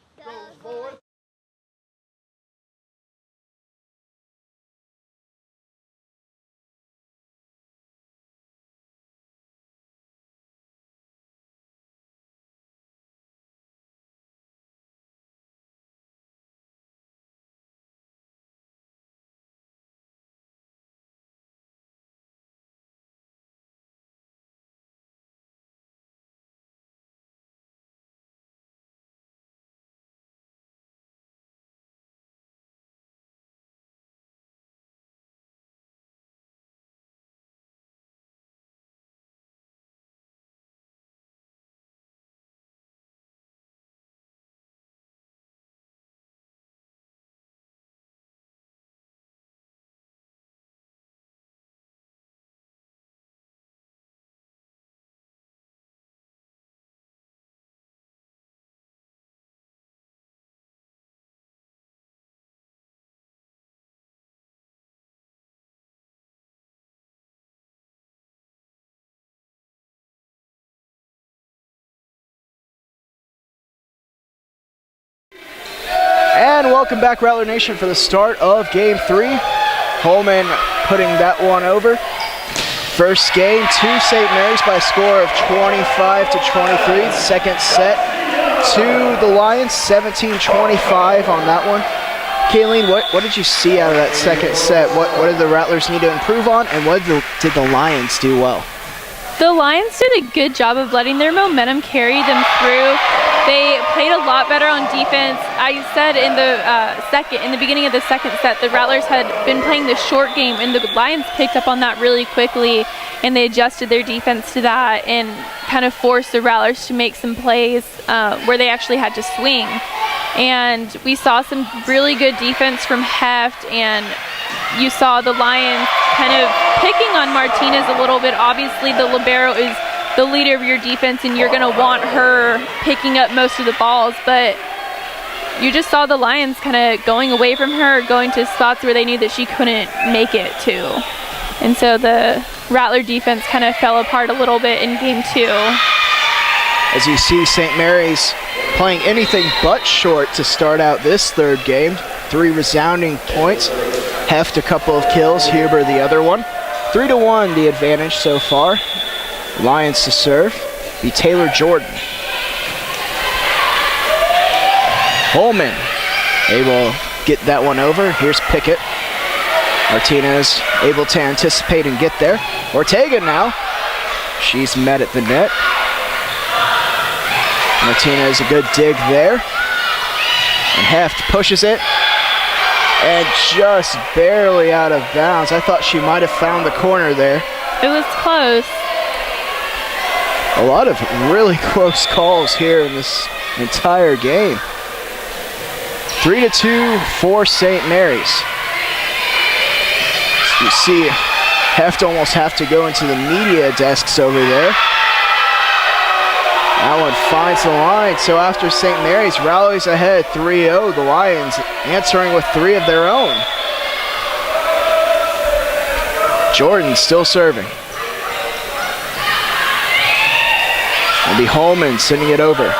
And welcome back, Rattler Nation, for the start of Game 3. Holman putting that one over. First game to St. Mary's by a score of 25-23. Second set to the Lions, 17-25 on that one. Kayleen, what did you see out of that second set? What did the Rattlers need to improve on, and what did the Lions do well? The Lions did a good job of letting their momentum carry them through. They played a lot better on defense. I said in the beginning of the second set, the Rattlers had been playing the short game, and the Lions picked up on that really quickly, and they adjusted their defense to that and kind of forced the Rattlers to make some plays where they actually had to swing. And we saw some really good defense from Heft, and you saw the Lions kind of picking on Martinez a little bit. Obviously, the libero is the leader of your defense, and you're going to want her picking up most of the balls, but you just saw the Lions kind of going away from her, going to spots where they knew that she couldn't make it to. And so the Rattler defense kind of fell apart a little bit in Game 2. As you see, St. Mary's playing anything but short to start out this third game. 3 resounding points. Heft a couple of kills, Huber the other one. 3-1 the advantage so far. Lions to serve, be Taylor Jordan. Holman able to get that one over. Here's Pickett. Martinez able to anticipate and get there. Ortega now. She's met at the net. Martinez a good dig there. And Heft pushes it. And just barely out of bounds. I thought she might have found the corner there. It was close. A lot of really close calls here in this entire game. 3-2 for St. Mary's. You see Heft almost have to go into the media desks over there. That one finds the line. So after St. Mary's rallies ahead 3-0, the Lions answering with 3 of their own. Jordan still serving. It'll be Holman sending it over.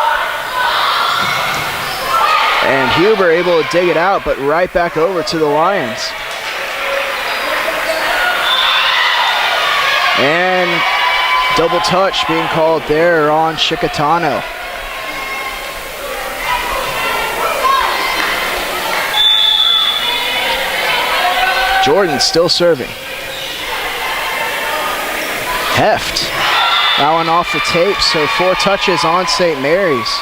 And Huber able to dig it out, but right back over to the Lions. And double touch being called there on Chicatano. Jordan still serving. Heft. That one off the tape, so 4 touches on St. Mary's.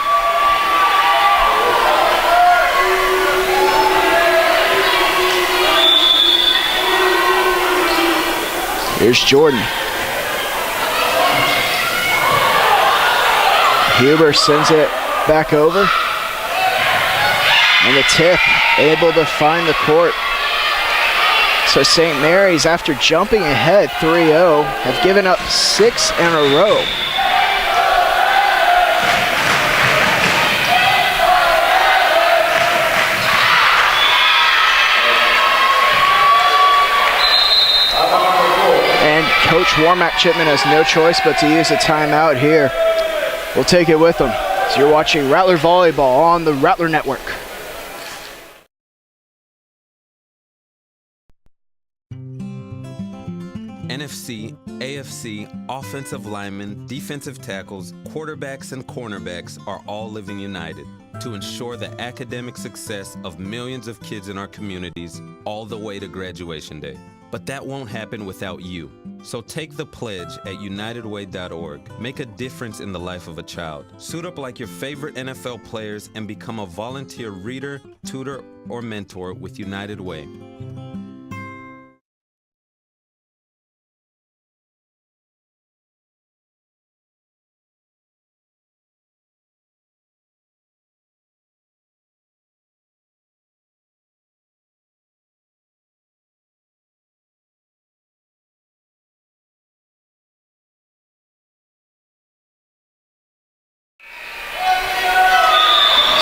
Here's Jordan. Huber sends it back over. And the tip able to find the court. So St. Mary's, after jumping ahead 3-0, have given up 6 in a row. Coach Warmack Chipman has no choice but to use a timeout here. We'll take it with him. So you're watching Rattler Volleyball on the Rattler Network. NFC, AFC, offensive linemen, defensive tackles, quarterbacks, and cornerbacks are all living united to ensure the academic success of millions of kids in our communities all the way to graduation day. But that won't happen without you. So take the pledge at unitedway.org. Make a difference in the life of a child. Suit up like your favorite NFL players and become a volunteer reader, tutor, or mentor with United Way.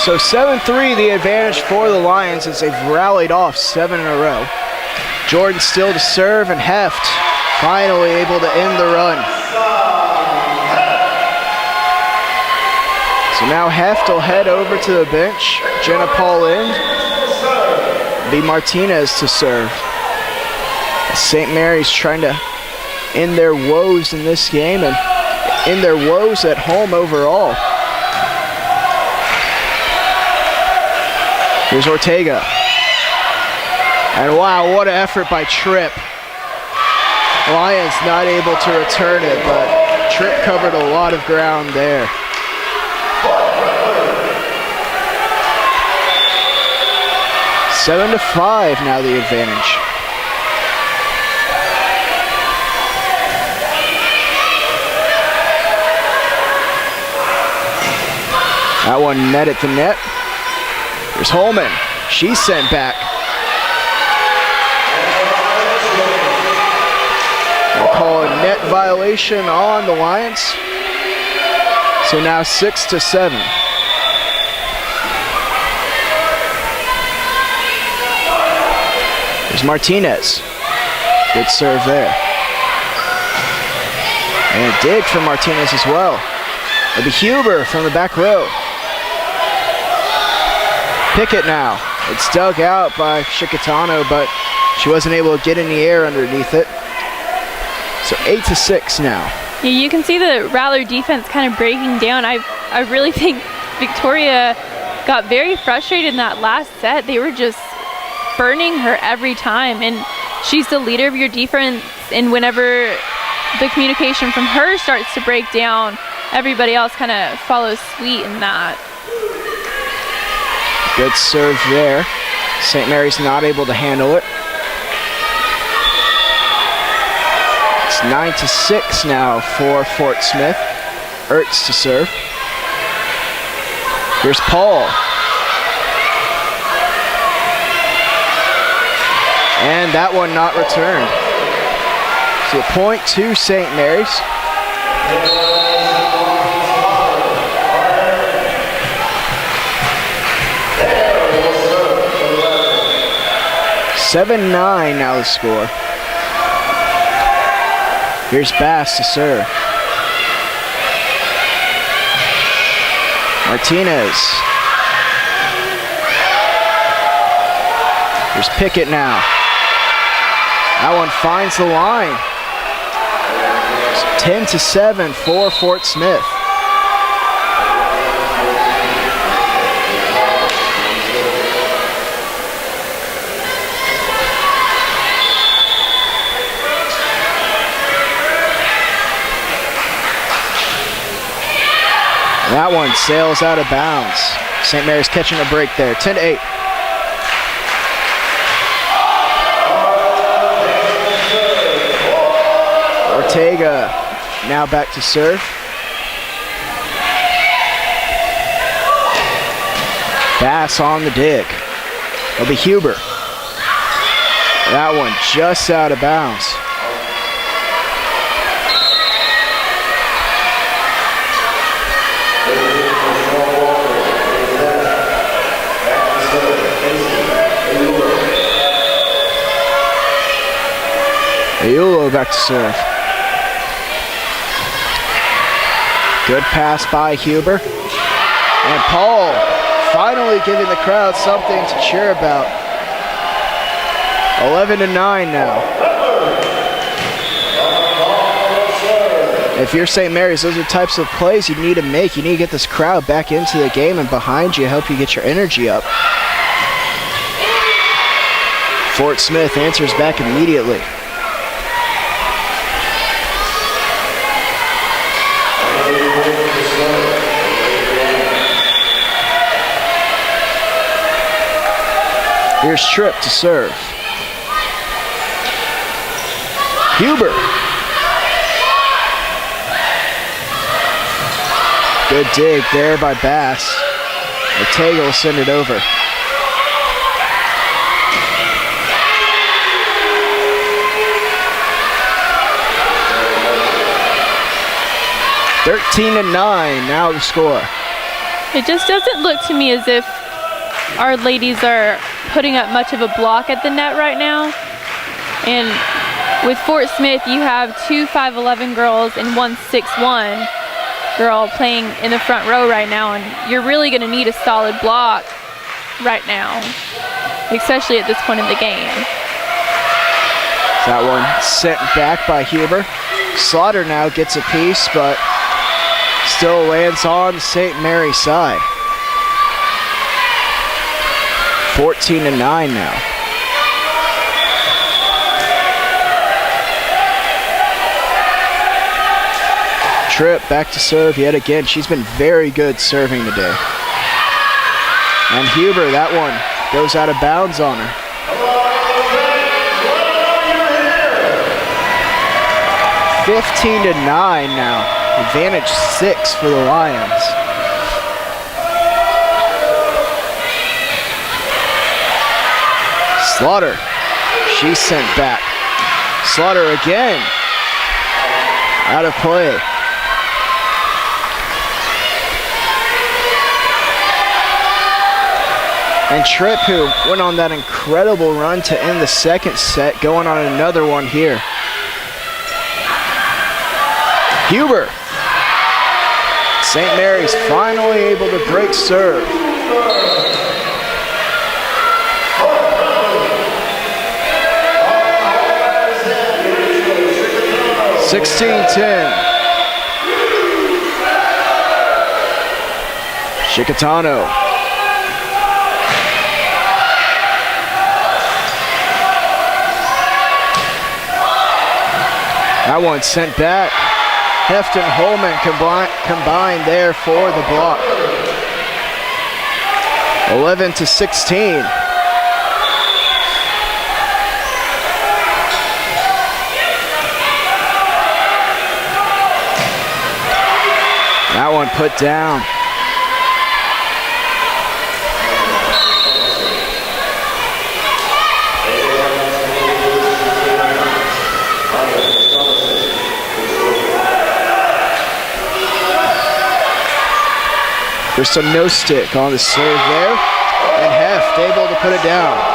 So 7-3 the advantage for the Lions as they've rallied off 7 in a row. Jordan still to serve, and Heft finally able to end the run. So now Heft will head over to the bench. Jenna Paul in. Be Martinez to serve. St. Mary's trying to end their woes in this game and end their woes at home overall. Here's Ortega. And wow, what an effort by Tripp. Lions not able to return it, but Tripp covered a lot of ground there. Seven to 5 now the advantage. That one met at the net. Here's Holman. She's sent back. They'll call a net violation on the Lions. So now 6 to 7. There's Martinez. Good serve there. And a dig from Martinez as well. It'll be Huber from the back row. Pickett now. It's dug out by Chicatano, but she wasn't able to get in the air underneath it. So 8 to 6 now. Yeah, you can see the Rattler defense kind of breaking down. I really think Victoria got very frustrated in that last set. They were just burning her every time, and she's the leader of your defense, and whenever the communication from her starts to break down, everybody else kind of follows suit in that. Good serve there. St. Mary's not able to handle it. It's 9 to 6 now for Fort Smith. Ertz to serve. Here's Paul. And that one not returned. So a point to St. Mary's. 7-9 now the score. Here's Bass to serve. Martinez. Here's Pickett now. That one finds the line. It's 10 to 7 for Fort Smith. That one sails out of bounds. St. Mary's catching a break there. 10 to 8. Ortega now back to serve. Bass on the dig. It'll be Huber. That one just out of bounds. Ayulo back to serve. Good pass by Huber. And Paul finally giving the crowd something to cheer about. 11-9 now. If you're St. Mary's, those are types of plays you need to make. You need to get this crowd back into the game and behind you, help you get your energy up. Fort Smith answers back immediately. Here's Tripp to serve. Huber. Good dig there by Bass. Ortega will send it over. (13-9) now the score. It just doesn't look to me as if our ladies are putting up much of a block at the net right now. And with Fort Smith, you have 2 5'11" girls and 1 6'1" girl playing in the front row right now, and you're really going to need a solid block right now, especially at this point in the game. That one sent back by Huber. Slaughter now gets a piece, but still lands on St. Mary's side. 14-9 now. Tripp back to serve yet again. She's been very good serving today. And Huber, that one goes out of bounds on her. (15-9) now. Advantage 6 for the Lions. Slaughter, she's sent back. Slaughter again. Out of play. And Tripp, who went on that incredible run to end the second set, going on another one here. Huber. St. Mary's finally able to break serve. (16-10). Chicatano. That one sent back. Heft and Holman combined there for the block. 11-16. That one put down. There's some no stick on the serve there, and Heft able to put it down.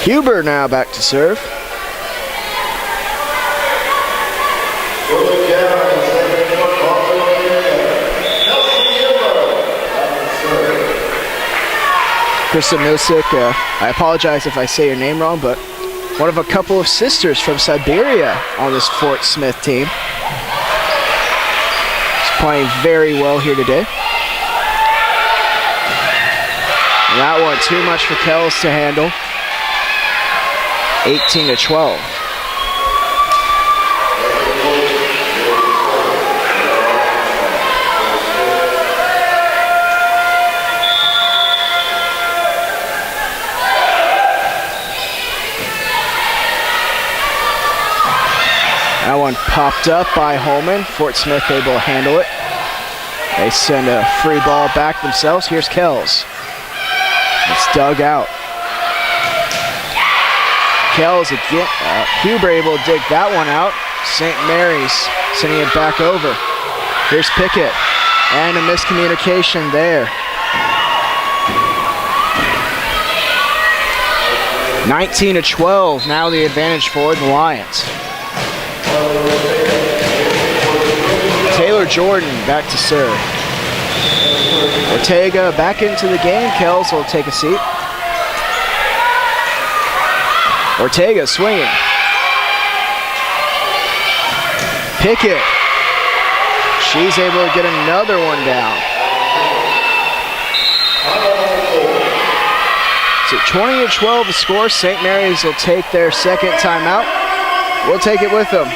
Huber now back to serve. Krista Nosik, I apologize if I say your name wrong, but one of a couple of sisters from Siberia on this Fort Smith team. She's playing very well here today. And that one too much for Kells to handle. 18-12. That one popped up by Holman. Fort Smith able to handle it. They send a free ball back themselves. Here's Kells. It's dug out. Kells again. Huber able to dig that one out. St. Mary's sending it back over. Here's Pickett. And a miscommunication there. 19-12, now the advantage for the Lions. Taylor Jordan back to serve. Ortega back into the game. Kells will take a seat. Ortega swinging. Pickett. She's able to get another one down. So 20-12 the score. St. Mary's will take their second timeout. We'll take it with them.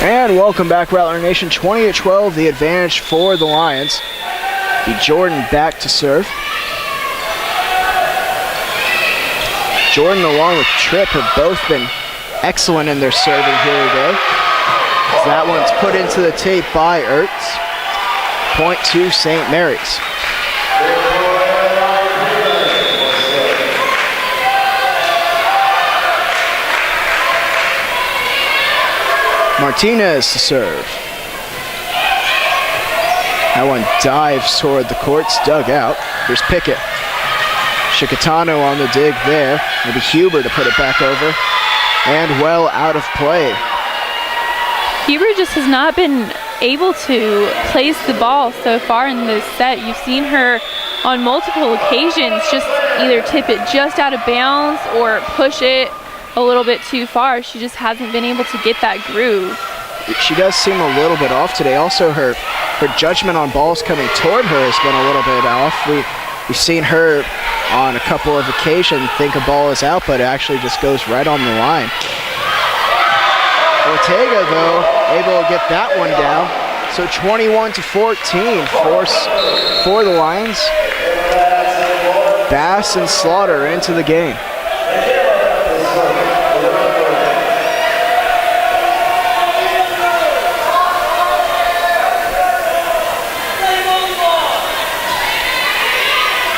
And welcome back, Rattler Nation. 20-12, the advantage for the Lions. The Jordan back to serve. Jordan along with Tripp have both been excellent in their serving here today. That one's put into the tape by Ertz. Point to St. Mary's. Martinez to serve. That one dives toward the court's dugout. Here's Pickett. Chicatano on the dig there. Maybe Huber to put it back over. And well out of play. Huber just has not been able to place the ball so far in this set. You've seen her on multiple occasions just either tip it just out of bounds or push it a little bit too far. She just hasn't been able to get that groove. She does seem a little bit off today. Also, her judgment on balls coming toward her has been a little bit off. We've seen her on a couple of occasions think a ball is out, but it actually just goes right on the line. Ortega, though, able to get that one down. So 21-14 for the Lions. Bass and Slaughter into the game.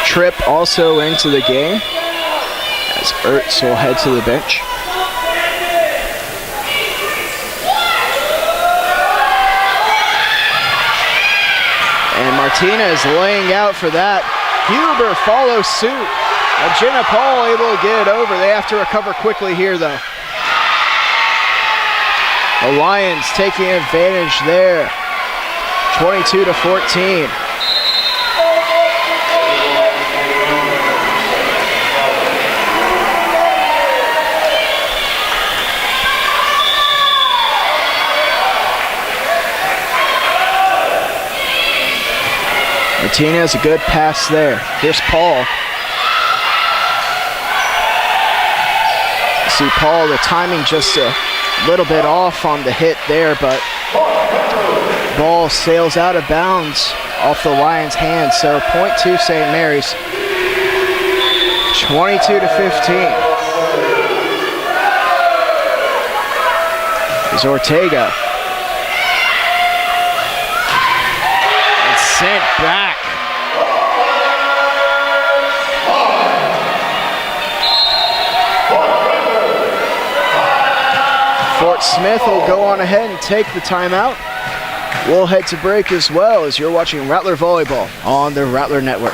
Tripp also into the game as Ertz will head to the bench. And Martinez laying out for that. Huber follows suit. And Jenna Paul able to get it over. They have to recover quickly here, though. The Lions taking advantage there. 22-14. Martinez, a good pass there. Here's Paul. See Paul, the timing just a little bit off on the hit there, but ball sails out of bounds off the Lions' hands. So point to St. Mary's. 22-15. Here's Ortega. And sent back. Fort Smith will go on ahead and take the timeout. We'll head to break as well as you're watching Rattler Volleyball on the Rattler Network.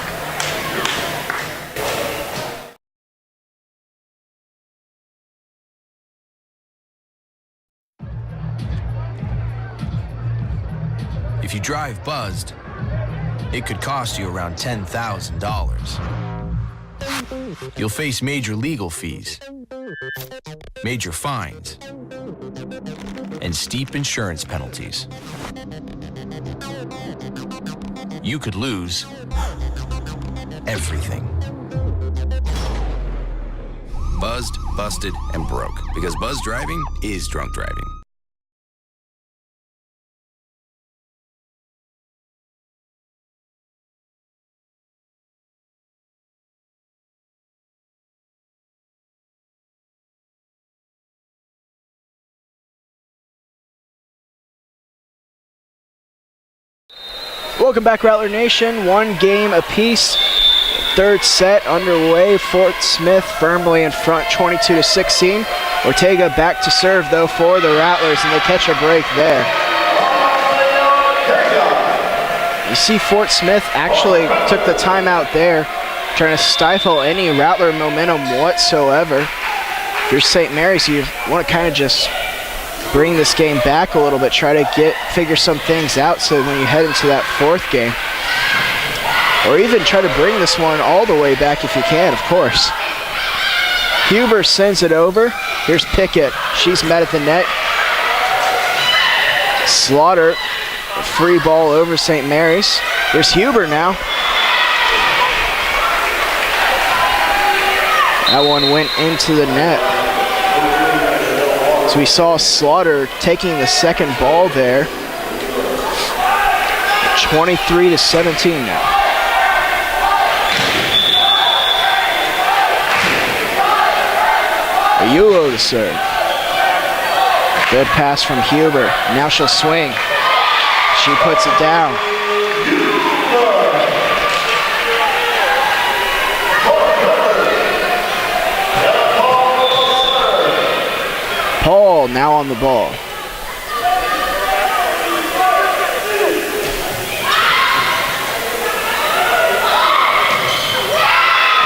If you drive buzzed, it could cost you around $10,000. You'll face major legal fees, major fines, and steep insurance penalties. You could lose everything. Buzzed, busted, and broke. Because buzz driving is drunk driving. Welcome back, Rattler Nation. One game apiece. Third set underway. Fort Smith firmly in front, 22-16. Ortega back to serve, though, for the Rattlers, and they catch a break there. You see Fort Smith actually took the timeout there, trying to stifle any Rattler momentum whatsoever. If you're St. Mary's, you want to kind of just bring this game back a little bit, try to figure some things out so when you head into that fourth game, or even try to bring this one all the way back if you can, of course. Huber sends it over. Here's Pickett. She's met at the net. Slaughter, a free ball over St. Mary's. There's Huber now. That one went into the net. So we saw Slaughter taking the second ball there. 23-17 now. Ayulo to serve. Good pass from Huber. Now she'll swing. She puts it down. Paul now on the ball.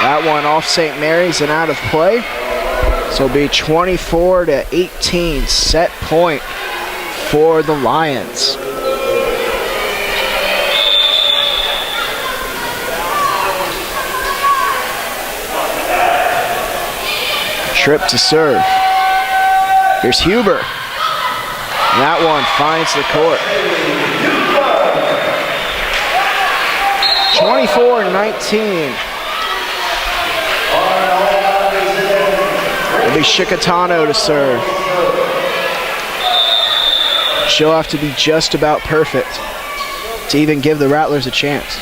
That one off St. Mary's and out of play. So it'll be 24-18, set point for the Lions. Trip to serve. Here's Huber. And that one finds the court. 24-19. It'll be Shikatano to serve. She'll have to be just about perfect to even give the Rattlers a chance.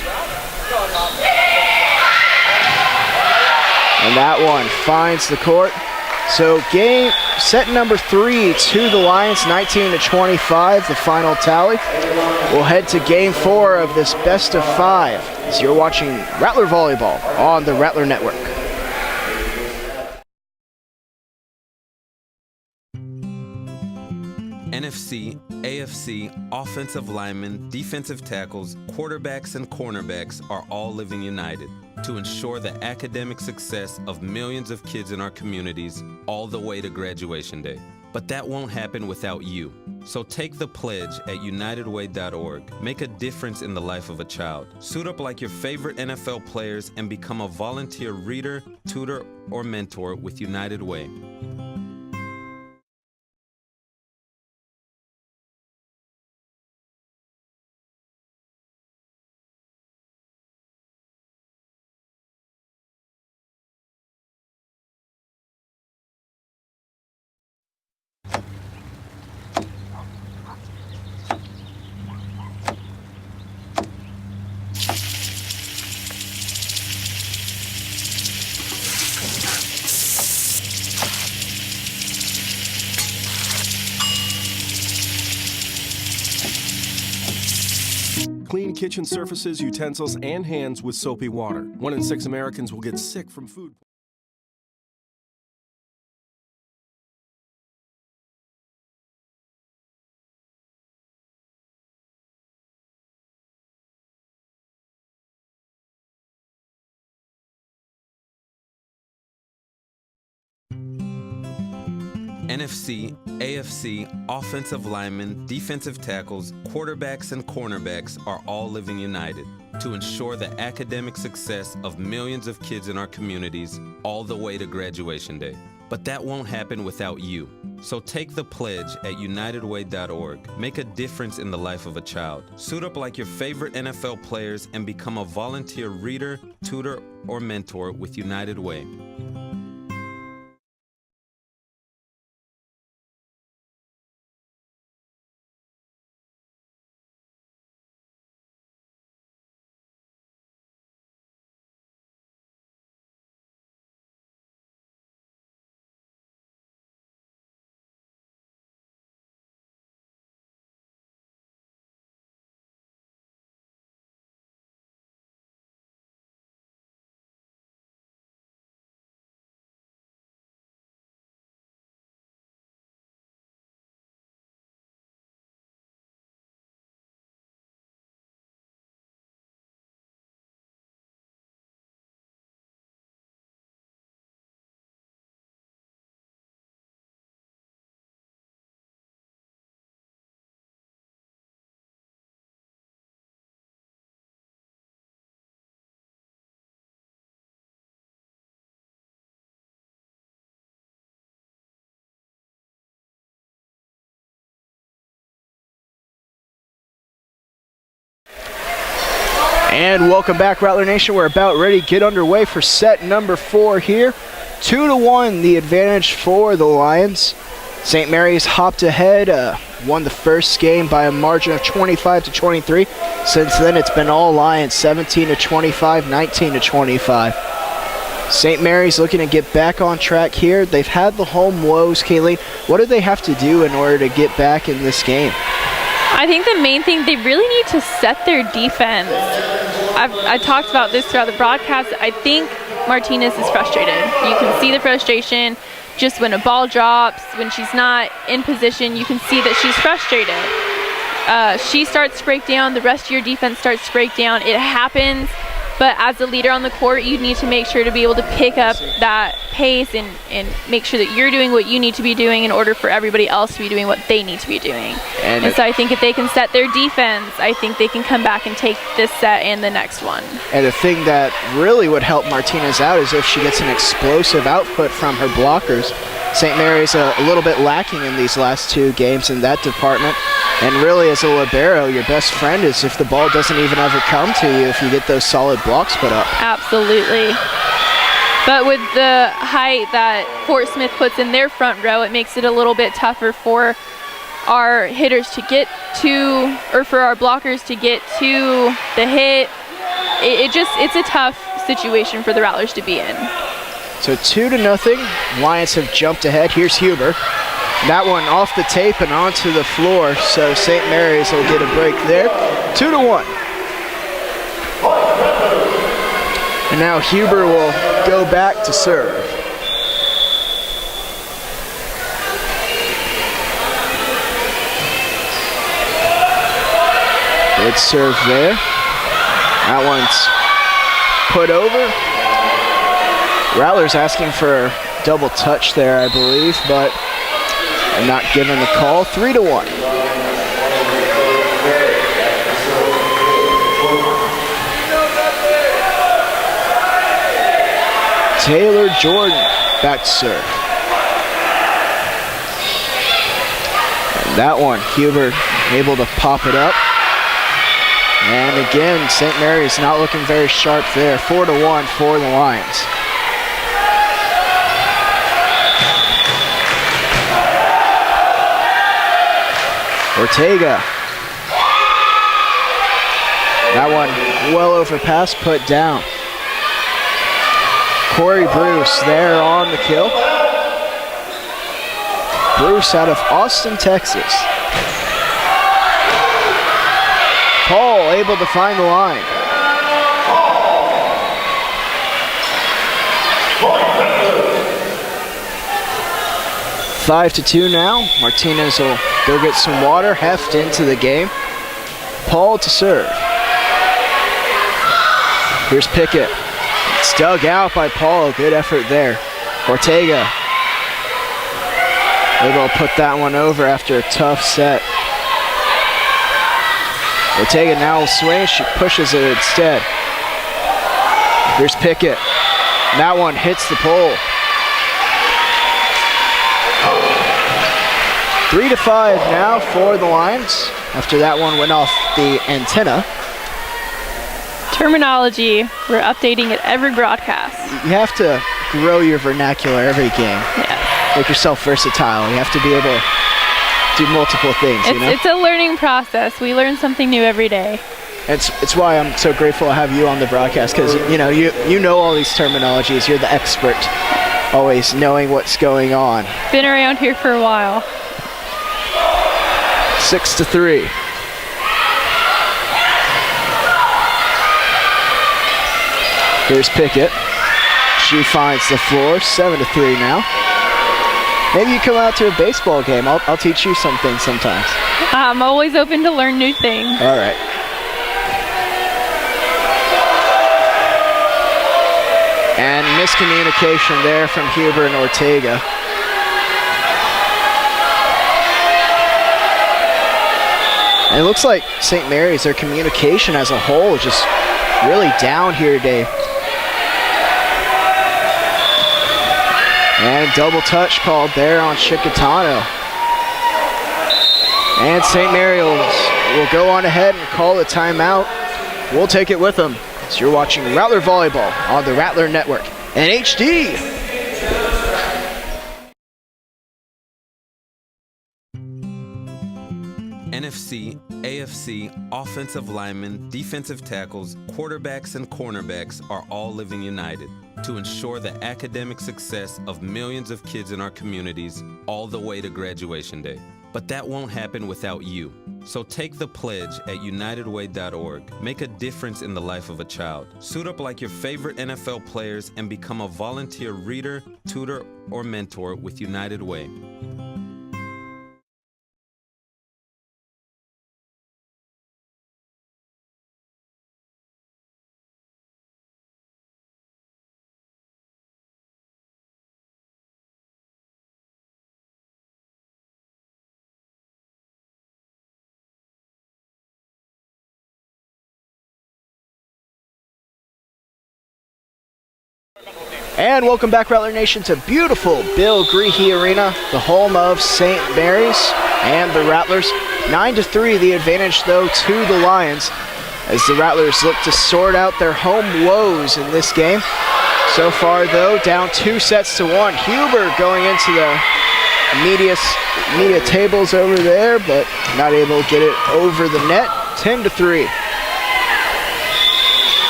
And that one finds the court. So set number 3 to the Lions, 19-25, the final tally. We'll head to game 4 of this best of 5 as you're watching Rattler Volleyball on the Rattler Network. NFC, AFC, offensive linemen, defensive tackles, quarterbacks, and cornerbacks are all living united to ensure the academic success of millions of kids in our communities all the way to graduation day. But that won't happen without you. So take the pledge at unitedway.org. Make a difference in the life of a child. Suit up like your favorite NFL players and become a volunteer reader, tutor, or mentor with United Way. Clean kitchen surfaces, utensils, and hands with soapy water. 1 in 6 Americans will get sick from food. NFC, AFC, offensive linemen, defensive tackles, quarterbacks, and cornerbacks are all living united to ensure the academic success of millions of kids in our communities all the way to graduation day. But that won't happen without you. So take the pledge at unitedway.org. Make a difference in the life of a child. Suit up like your favorite NFL players and become a volunteer reader, tutor, or mentor with United Way. And welcome back, Rattler Nation. We're about ready to get underway for set number 4 here. 2-1 the advantage for the Lions. St. Mary's hopped ahead, won the first game by a margin of 25-23. Since then, it's been all Lions, 17-25, 19-25. St. Mary's looking to get back on track here. They've had the home woes. Kayleen, what do they have to do in order to get back in this game? I think the main thing, they really need to set their defense. I talked about this throughout the broadcast. I think Martinez is frustrated. You can see the frustration just when a ball drops, when she's not in position, you can see that she's frustrated. She starts to break down, the rest of your defense starts to break down. It happens, but as a leader on the court, you need to make sure to be able to pick up that pace and make sure that you're doing what you need to be doing in order for everybody else to be doing what they need to be doing. And so I think if they can set their defense, I think they can come back and take this set and the next one. And the thing that really would help Martinez out is if she gets an explosive output from her blockers. St. Mary's a little bit lacking in these last 2 games in that department. And really, as a libero, your best friend is if the ball doesn't even ever come to you if you get those solid blocks put up. Absolutely. But with the height that Fort Smith puts in their front row, it makes it a little bit tougher for our hitters to get to, or for our blockers to get to the hit. It's a tough situation for the Rattlers to be in. So 2-0, Lions have jumped ahead. Here's Huber. That one off the tape and onto the floor, so St. Mary's will get a break there. 2-1. And now Huber will go back to serve. Good serve there. That one's put over. Rattlers asking for a double touch there, I believe, but not given the call. 3-1. Taylor Jordan back to serve. And that one, Huber able to pop it up. And again, St. Mary's not looking very sharp there. 4-1 for the Lions. Ortega. That one well over pass, put down. Corey Bruce there on the kill. Bruce out of Austin, Texas. Paul able to find the line. Five to 2 now. Martinez will go get some water, heft into the game. Paul to serve. Here's Pickett. It's dug out by Paul. Good effort there. Ortega. Able to put that one over after a tough set. Ortega now will swing. She pushes it instead. Here's Pickett. That one hits the pole. 3-5 now for the Lions after that one went off the antenna. Terminology, we're updating it every broadcast. You have to grow your vernacular every game. Yeah. Make yourself versatile. You have to be able to do multiple things. It's a learning process. We learn something new every day. It's why I'm so grateful to have you on the broadcast, because you know all these terminologies. You're the expert, always knowing what's going on. Been around here for a while. 6-3. Here's Pickett. She finds the floor. 7-3 now. Maybe you come out to a baseball game. I'll teach you some things sometimes. I'm always open to learn new things. All right. And miscommunication there from Huber and Ortega. And it looks like St. Mary's, their communication as a whole is just really down here today. And double touch called there on Chicatano. And St. Mary will go on ahead and call a timeout. We'll take it with them. So you're watching Rattler Volleyball on the Rattler Network in HD. NFC, AFC, offensive linemen, defensive tackles, quarterbacks, and cornerbacks are all living united to ensure the academic success of millions of kids in our communities all the way to graduation day. But that won't happen without you. So take the pledge at unitedway.org. Make a difference in the life of a child. Suit up like your favorite NFL players and become a volunteer reader, tutor, or mentor with United Way. And welcome back, Rattler Nation, to beautiful Bill Greehey Arena, the home of St. Mary's and the Rattlers. 9-3, the advantage, though, to the Lions, as the Rattlers look to sort out their home woes in this game. So far, though, down 2-1. Huber going into the media tables over there, but not able to get it over the net. 10-3.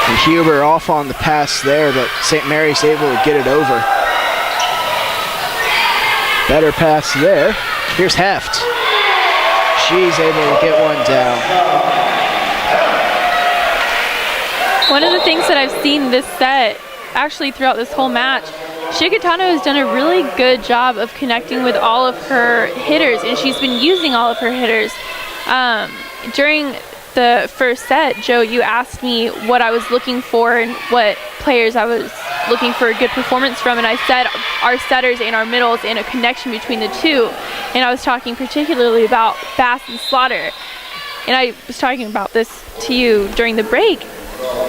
And Huber off on the pass there, but St. Mary's able to get it over. Better pass there. Here's Heft. She's able to get one down. One of the things that I've seen this set, actually throughout this whole match, Chicatano has done a really good job of connecting with all of her hitters, and she's been using all of her hitters. During the first set, Joe, you asked me what I was looking for and what players I was looking for a good performance from, and I said our setters and our middles and a connection between the two. And I was talking particularly about Bass and Slaughter. And I was talking about this to you during the break.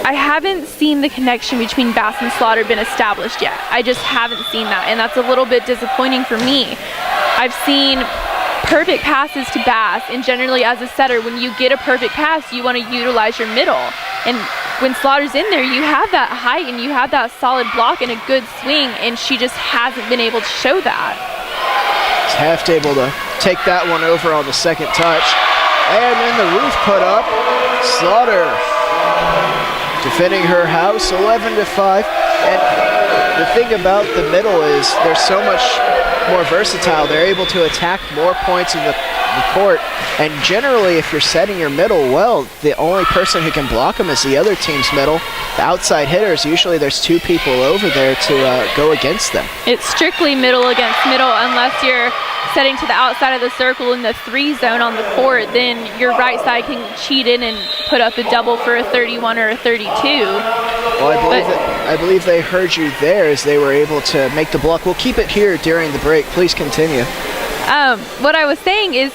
I haven't seen the connection between Bass and Slaughter been established yet. I just haven't seen that, and that's a little bit disappointing for me. I've seen perfect passes to Bass, and generally as a setter, when you get a perfect pass, you want to utilize your middle. And when Slaughter's in there, you have that height and you have that solid block and a good swing, and she just hasn't been able to show that. It's Heft able to take that one over on the second touch. And then the roof put up. Slaughter defending her house, 11-5. And the thing about the middle is they're so much more versatile. They're able to attack more points in the court, and generally if you're setting your middle well, the only person who can block them is the other team's middle. The outside hitters, usually there's two people over there to go against them. It's strictly middle against middle unless you're setting to the outside of the circle in the 3 zone on the court. Then your right side can cheat in and put up a double for a 31 or a 32. Well, I believe they heard you there as they were able to make the block. We'll keep it here during the break. Please continue. What I was saying is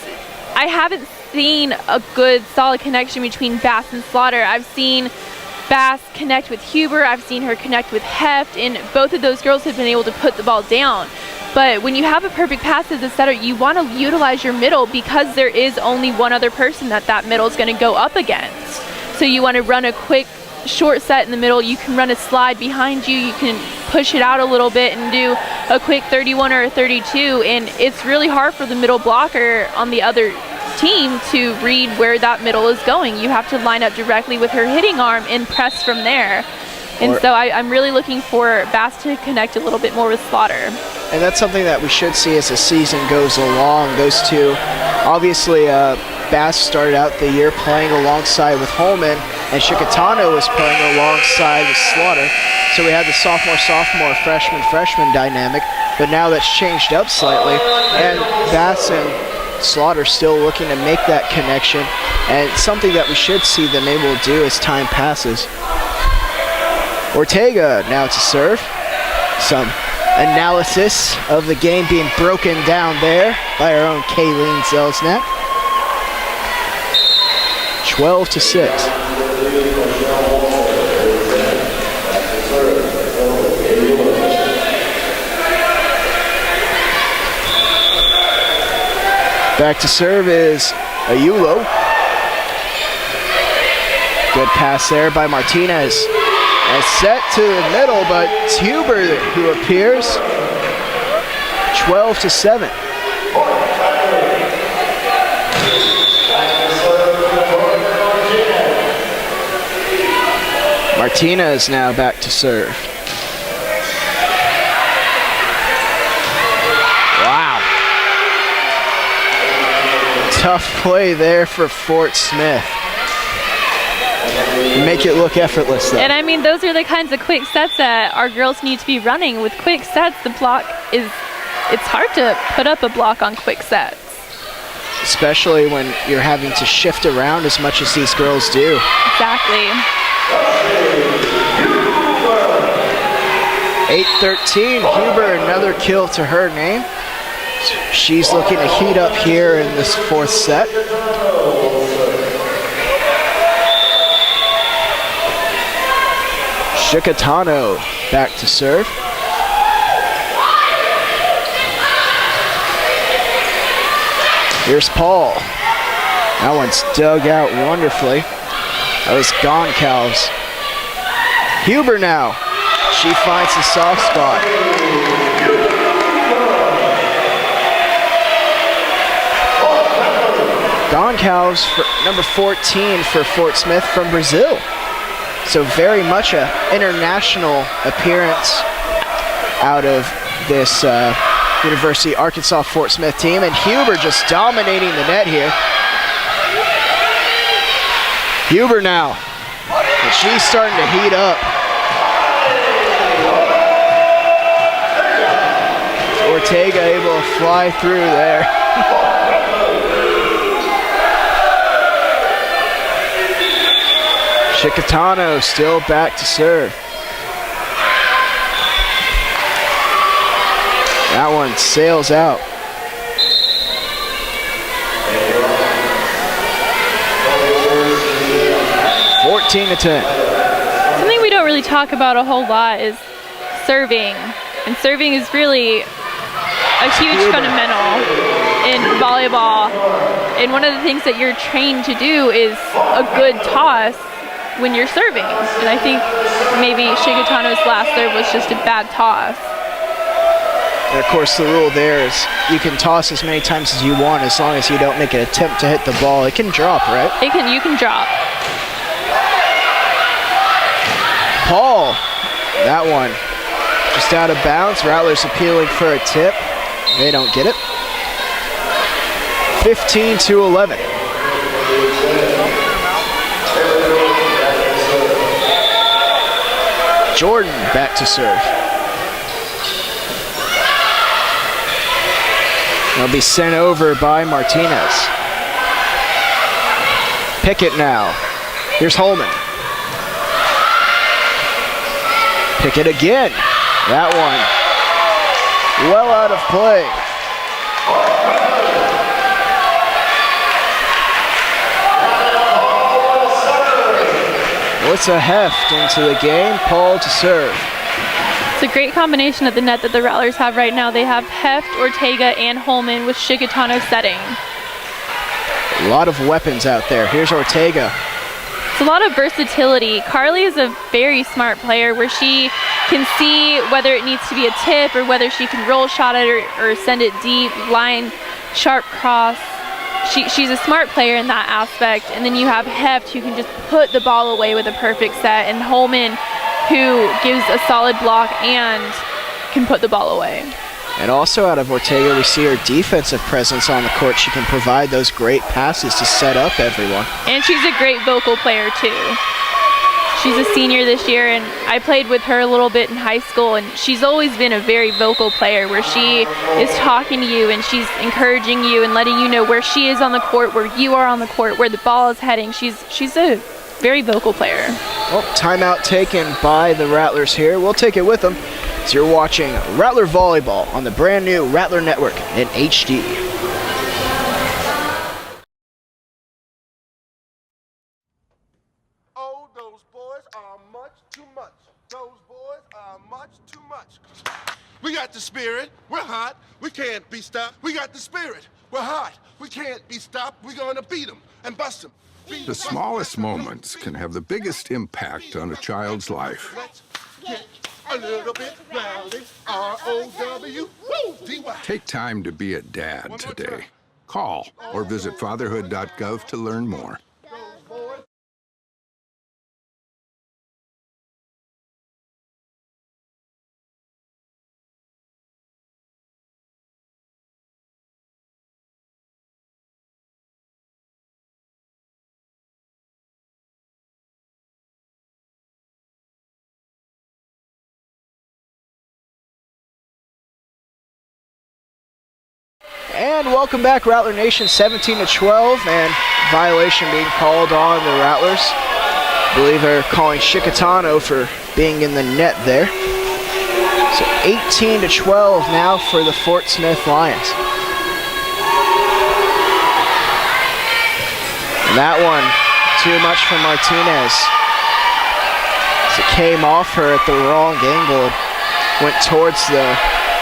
I haven't seen a good solid connection between Bass and Slaughter. I've seen Bass connect with Huber, I've seen her connect with Heft, and both of those girls have been able to put the ball down. But when you have a perfect pass as a setter, you want to utilize your middle because there is only one other person that middle is going to go up against. So you want to run a quick short set in the middle. You can run a slide behind you. You can push it out a little bit and do a quick 31 or a 32. And it's really hard for the middle blocker on the other team to read where that middle is going. You have to line up directly with her hitting arm and press from there. And so I'm really looking for Bass to connect a little bit more with Slaughter. And that's something that we should see as the season goes along. Those two, obviously, Bass started out the year playing alongside with Holman, and Chicatano was playing alongside with Slaughter. So we had the sophomore, freshman dynamic, but now that's changed up slightly. And Bass and Slaughter still looking to make that connection, and something that we should see them able to do as time passes. Ortega now to serve. Some analysis of the game being broken down there by our own Kayleen Zelsnak. 12-6. Back to serve is Ayulo. Good pass there by Martinez. And set to the middle, but it's Huber who appears. 12-7. Martinez now back to serve. Wow. Tough play there for Fort Smith. Make it look effortless, though. And I mean, those are the kinds of quick sets that our girls need to be running. With quick sets, the block it's hard to put up a block on quick sets. Especially when you're having to shift around as much as these girls do. Exactly. 8-13, Huber, another kill to her name. She's looking to heat up here in this fourth set. Chicatano back to serve. Here's Paul. That one's dug out wonderfully. That was Goncalves. Huber now. She finds the soft spot. Goncalves for number 14 for Fort Smith from Brazil. So very much an international appearance out of this University Arkansas Fort Smith team. And Huber just dominating the net here. Huber now. And she's starting to heat up. Ortega able to fly through there. Chicatano still back to serve. That one sails out. 14-10. Something we don't really talk about a whole lot is serving. And serving is really a huge fundamental in volleyball. And one of the things that you're trained to do is a good toss when you're serving. And I think maybe Chicatano's last serve was just a bad toss. And of course the rule there is you can toss as many times as you want as long as you don't make an attempt to hit the ball. It can drop, right? You can drop. Paul, that one just out of bounds. Rattlers appealing for a tip. They don't get it. 15-11. Jordan back to serve. They'll be sent over by Martinez. Pickett now. Here's Holman. Pick it again. That one well out of play. Melissa Heft into the game. Paul to serve. It's a great combination at the net that the Rattlers have right now. They have Heft, Ortega, and Holman with Shikatano setting. A lot of weapons out there. Here's Ortega. It's a lot of versatility. Carly is a very smart player where she can see whether it needs to be a tip or whether she can roll shot it or send it deep, line, sharp cross. She's a smart player in that aspect. And then you have Heft who can just put the ball away with a perfect set, and Holman who gives a solid block and can put the ball away. And also out of Ortega, we see her defensive presence on the court. She can provide those great passes to set up everyone. And she's a great vocal player too. She's a senior this year, and I played with her a little bit in high school, and she's always been a very vocal player where she is talking to you and she's encouraging you and letting you know where she is on the court, where you are on the court, where the ball is heading. She's a very vocal player. Well, timeout taken by the Rattlers here. We'll take it with them as you're watching Rattler Volleyball on the brand new Rattler Network in HD. Oh, those boys are much too much. Those boys are much too much. We got the spirit. We're hot. We can't be stopped. We got the spirit. We're hot. We can't be stopped. We're going to beat them and bust them. The smallest moments can have the biggest impact on a child's life. Let's get a little bit rowdy. R-O-W-D-Y. Take time to be a dad today. Call or visit fatherhood.gov to learn more. And welcome back, Rattler Nation. 17-12, and violation being called on the Rattlers. I believe they're calling Shikatano for being in the net there. So 18-12 now for the Fort Smith Lions. And that one, too much for Martinez. So it came off her at the wrong angle. Went towards the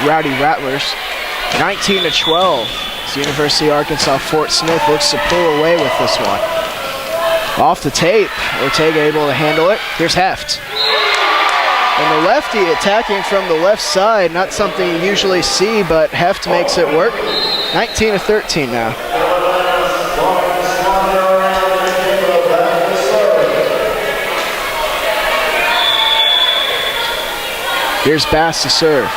Rowdy Rattlers. 19-12. So University of Arkansas Fort Smith looks to pull away with this one. Off the tape, Ortega able to handle it. Here's Heft. And the lefty attacking from the left side, not something you usually see, but Heft makes it work. 19-13 now. Here's Bass to serve.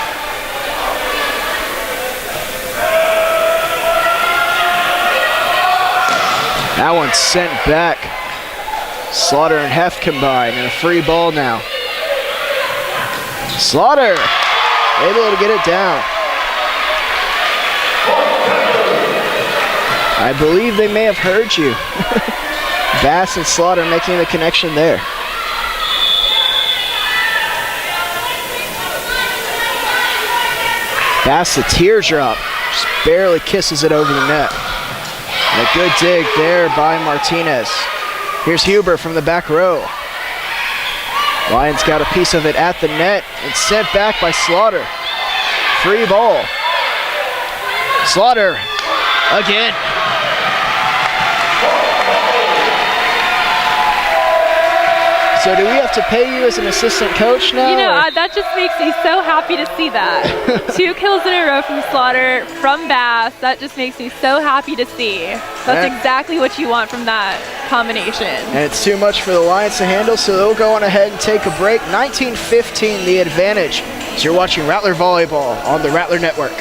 That one's sent back. Slaughter and Heft combined, and a free ball now. Slaughter able to get it down. I believe they may have heard you. Bass and Slaughter making the connection there. Bass the teardrop, just barely kisses it over the net. And a good dig there by Martinez. Here's Huber from the back row. Lions got a piece of it at the net and sent back by Slaughter. Free ball. Slaughter again. So do we have to pay you as an assistant coach now? You know, that just makes me so happy to see that. 2 kills in a row from Slaughter, from Bass. That just makes me so happy to see. That's exactly what you want from that combination. And it's too much for the Lions to handle, so they'll go on ahead and take a break. 19-15 the advantage. So you're watching Rattler Volleyball on the Rattler Network.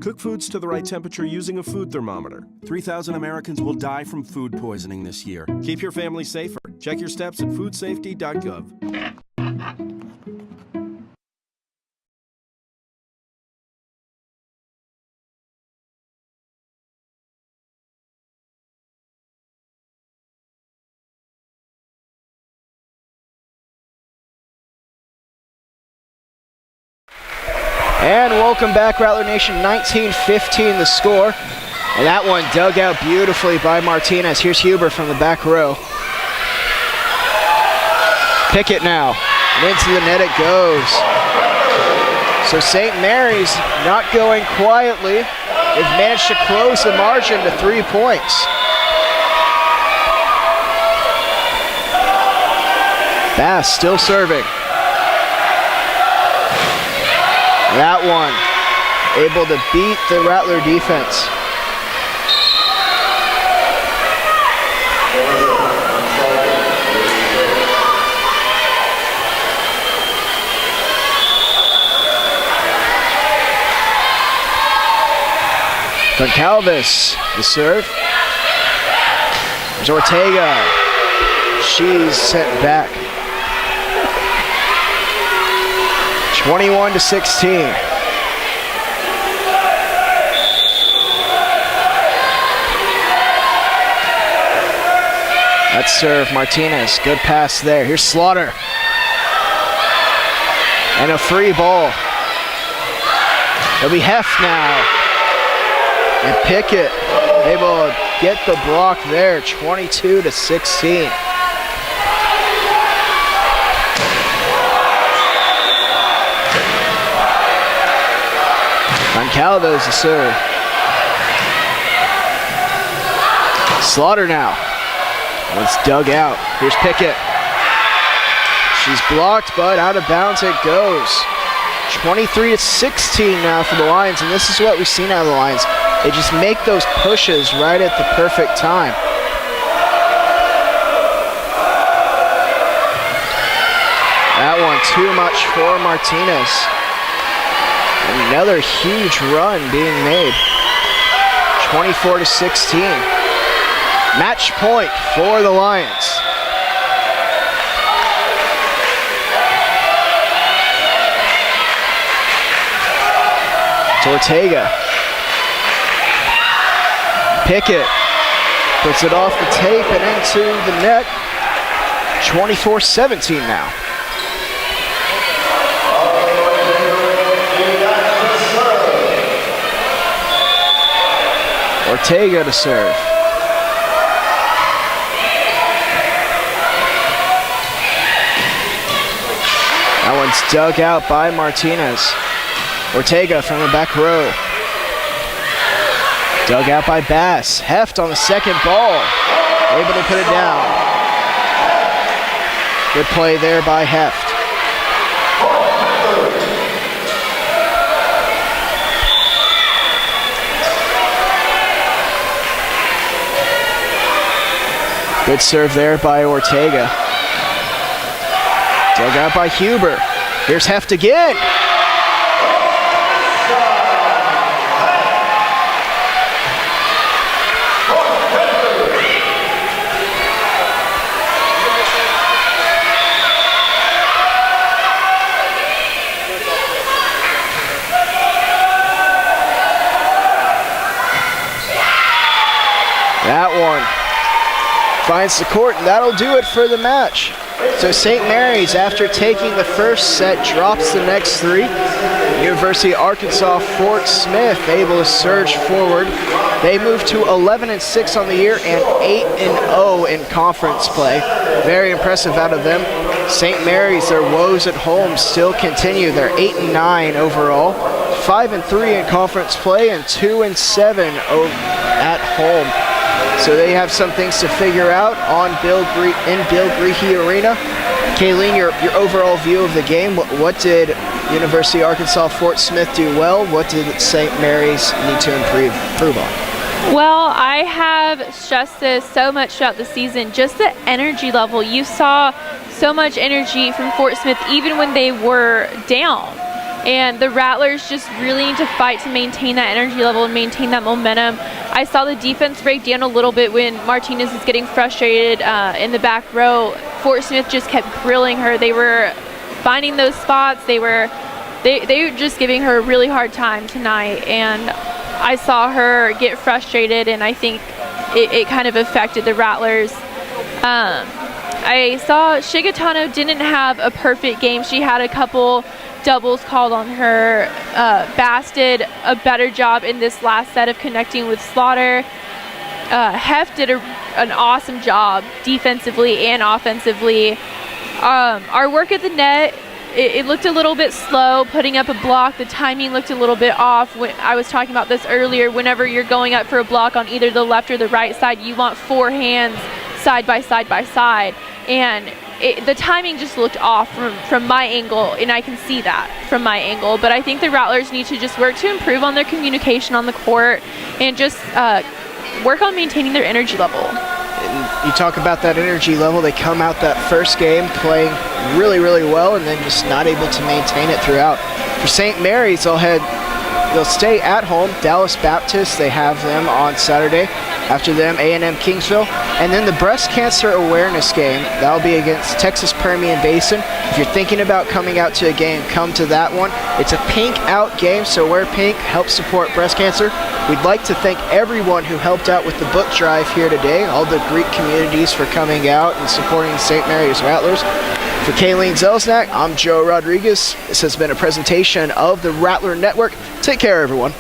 Cook foods to the right temperature using a food thermometer. 3,000 Americans will die from food poisoning this year. Keep your family safer. Check your steps at foodsafety.gov. And welcome back, Rattler Nation. 19-15 the score. And that one dug out beautifully by Martinez. Here's Huber from the back row. Pickett now. And into the net it goes. So St. Mary's not going quietly. They've managed to close the margin to 3 points. Bass still serving. That one, able to beat the Rattler defense. Goncalves, the serve. There's Ortega. She's sent back. 21-16. Let's serve Martinez. Good pass there. Here's Slaughter. And a free ball. It'll be Heft now. And Pickett able to get the block there. 22-16. Goncalves the serve. Slaughter now. It's dug out. Here's Pickett. She's blocked, but out of bounds it goes. 23-16 now for the Lions, and this is what we've seen out of the Lions. They just make those pushes right at the perfect time. That one too much for Martinez. Another huge run being made. 24-16. Match point for the Lions. Ortega. Pickett puts it off the tape and into the net. 24-17 now. Ortega to serve. That one's dug out by Martinez. Ortega from the back row. Dug out by Bass. Heft on the second ball. Able to put it down. Good play there by Heft. Good serve there by Ortega. Dug out by Huber. Here's Heft again. That one finds the court, and that'll do it for the match. So St. Mary's, after taking the first set, drops the next three. University of Arkansas Fort Smith able to surge forward. They move to 11-6 on the year and 8-0 in conference play. Very impressive out of them. St. Mary's, their woes at home still continue. They're 8-9 overall, 5-3 in conference play, and 2-7 at home. So they have some things to figure out on Bill Griehe Arena. Kayleen, your overall view of the game, what did University of Arkansas Fort Smith do well? What did St. Mary's need to improve on? Well, I have stressed this so much throughout the season, just the energy level. You saw so much energy from Fort Smith even when they were down. And the Rattlers just really need to fight to maintain that energy level and maintain that momentum. I saw the defense break down a little bit when Martinez is getting frustrated in the back row. Fort Smith just kept grilling her. They were finding those spots. They were just giving her a really hard time tonight. And I saw her get frustrated, and I think it kind of affected the Rattlers. I saw Shigatano didn't have a perfect game. She had a couple doubles called on her. Bass did a better job in this last set of connecting with Slaughter. Hef did an awesome job defensively and offensively. Our work at the net, it looked a little bit slow, putting up a block. The timing looked a little bit off. I was talking about this earlier. Whenever you're going up for a block on either the left or the right side, you want 4 hands side by side by side. And the timing just looked off from my angle, and I can see that from my angle. But I think the Rattlers need to just work to improve on their communication on the court and just work on maintaining their energy level. And you talk about that energy level. They come out that first game playing really, really well, and then just not able to maintain it throughout. For St. Mary's, they'll stay at home. Dallas Baptist, they have them on Saturday. After them, A&M Kingsville. And then the breast cancer awareness game, that'll be against Texas Permian Basin. If you're thinking about coming out to a game, come to that one. It's a pink out game, so wear pink, help support breast cancer. We'd like to thank everyone who helped out with the book drive here today, all the Greek communities for coming out and supporting St. Mary's Rattlers. For Kayleen Zelsnak, I'm Joe Rodriguez. This has been a presentation of the Rattler Network. Take care, everyone.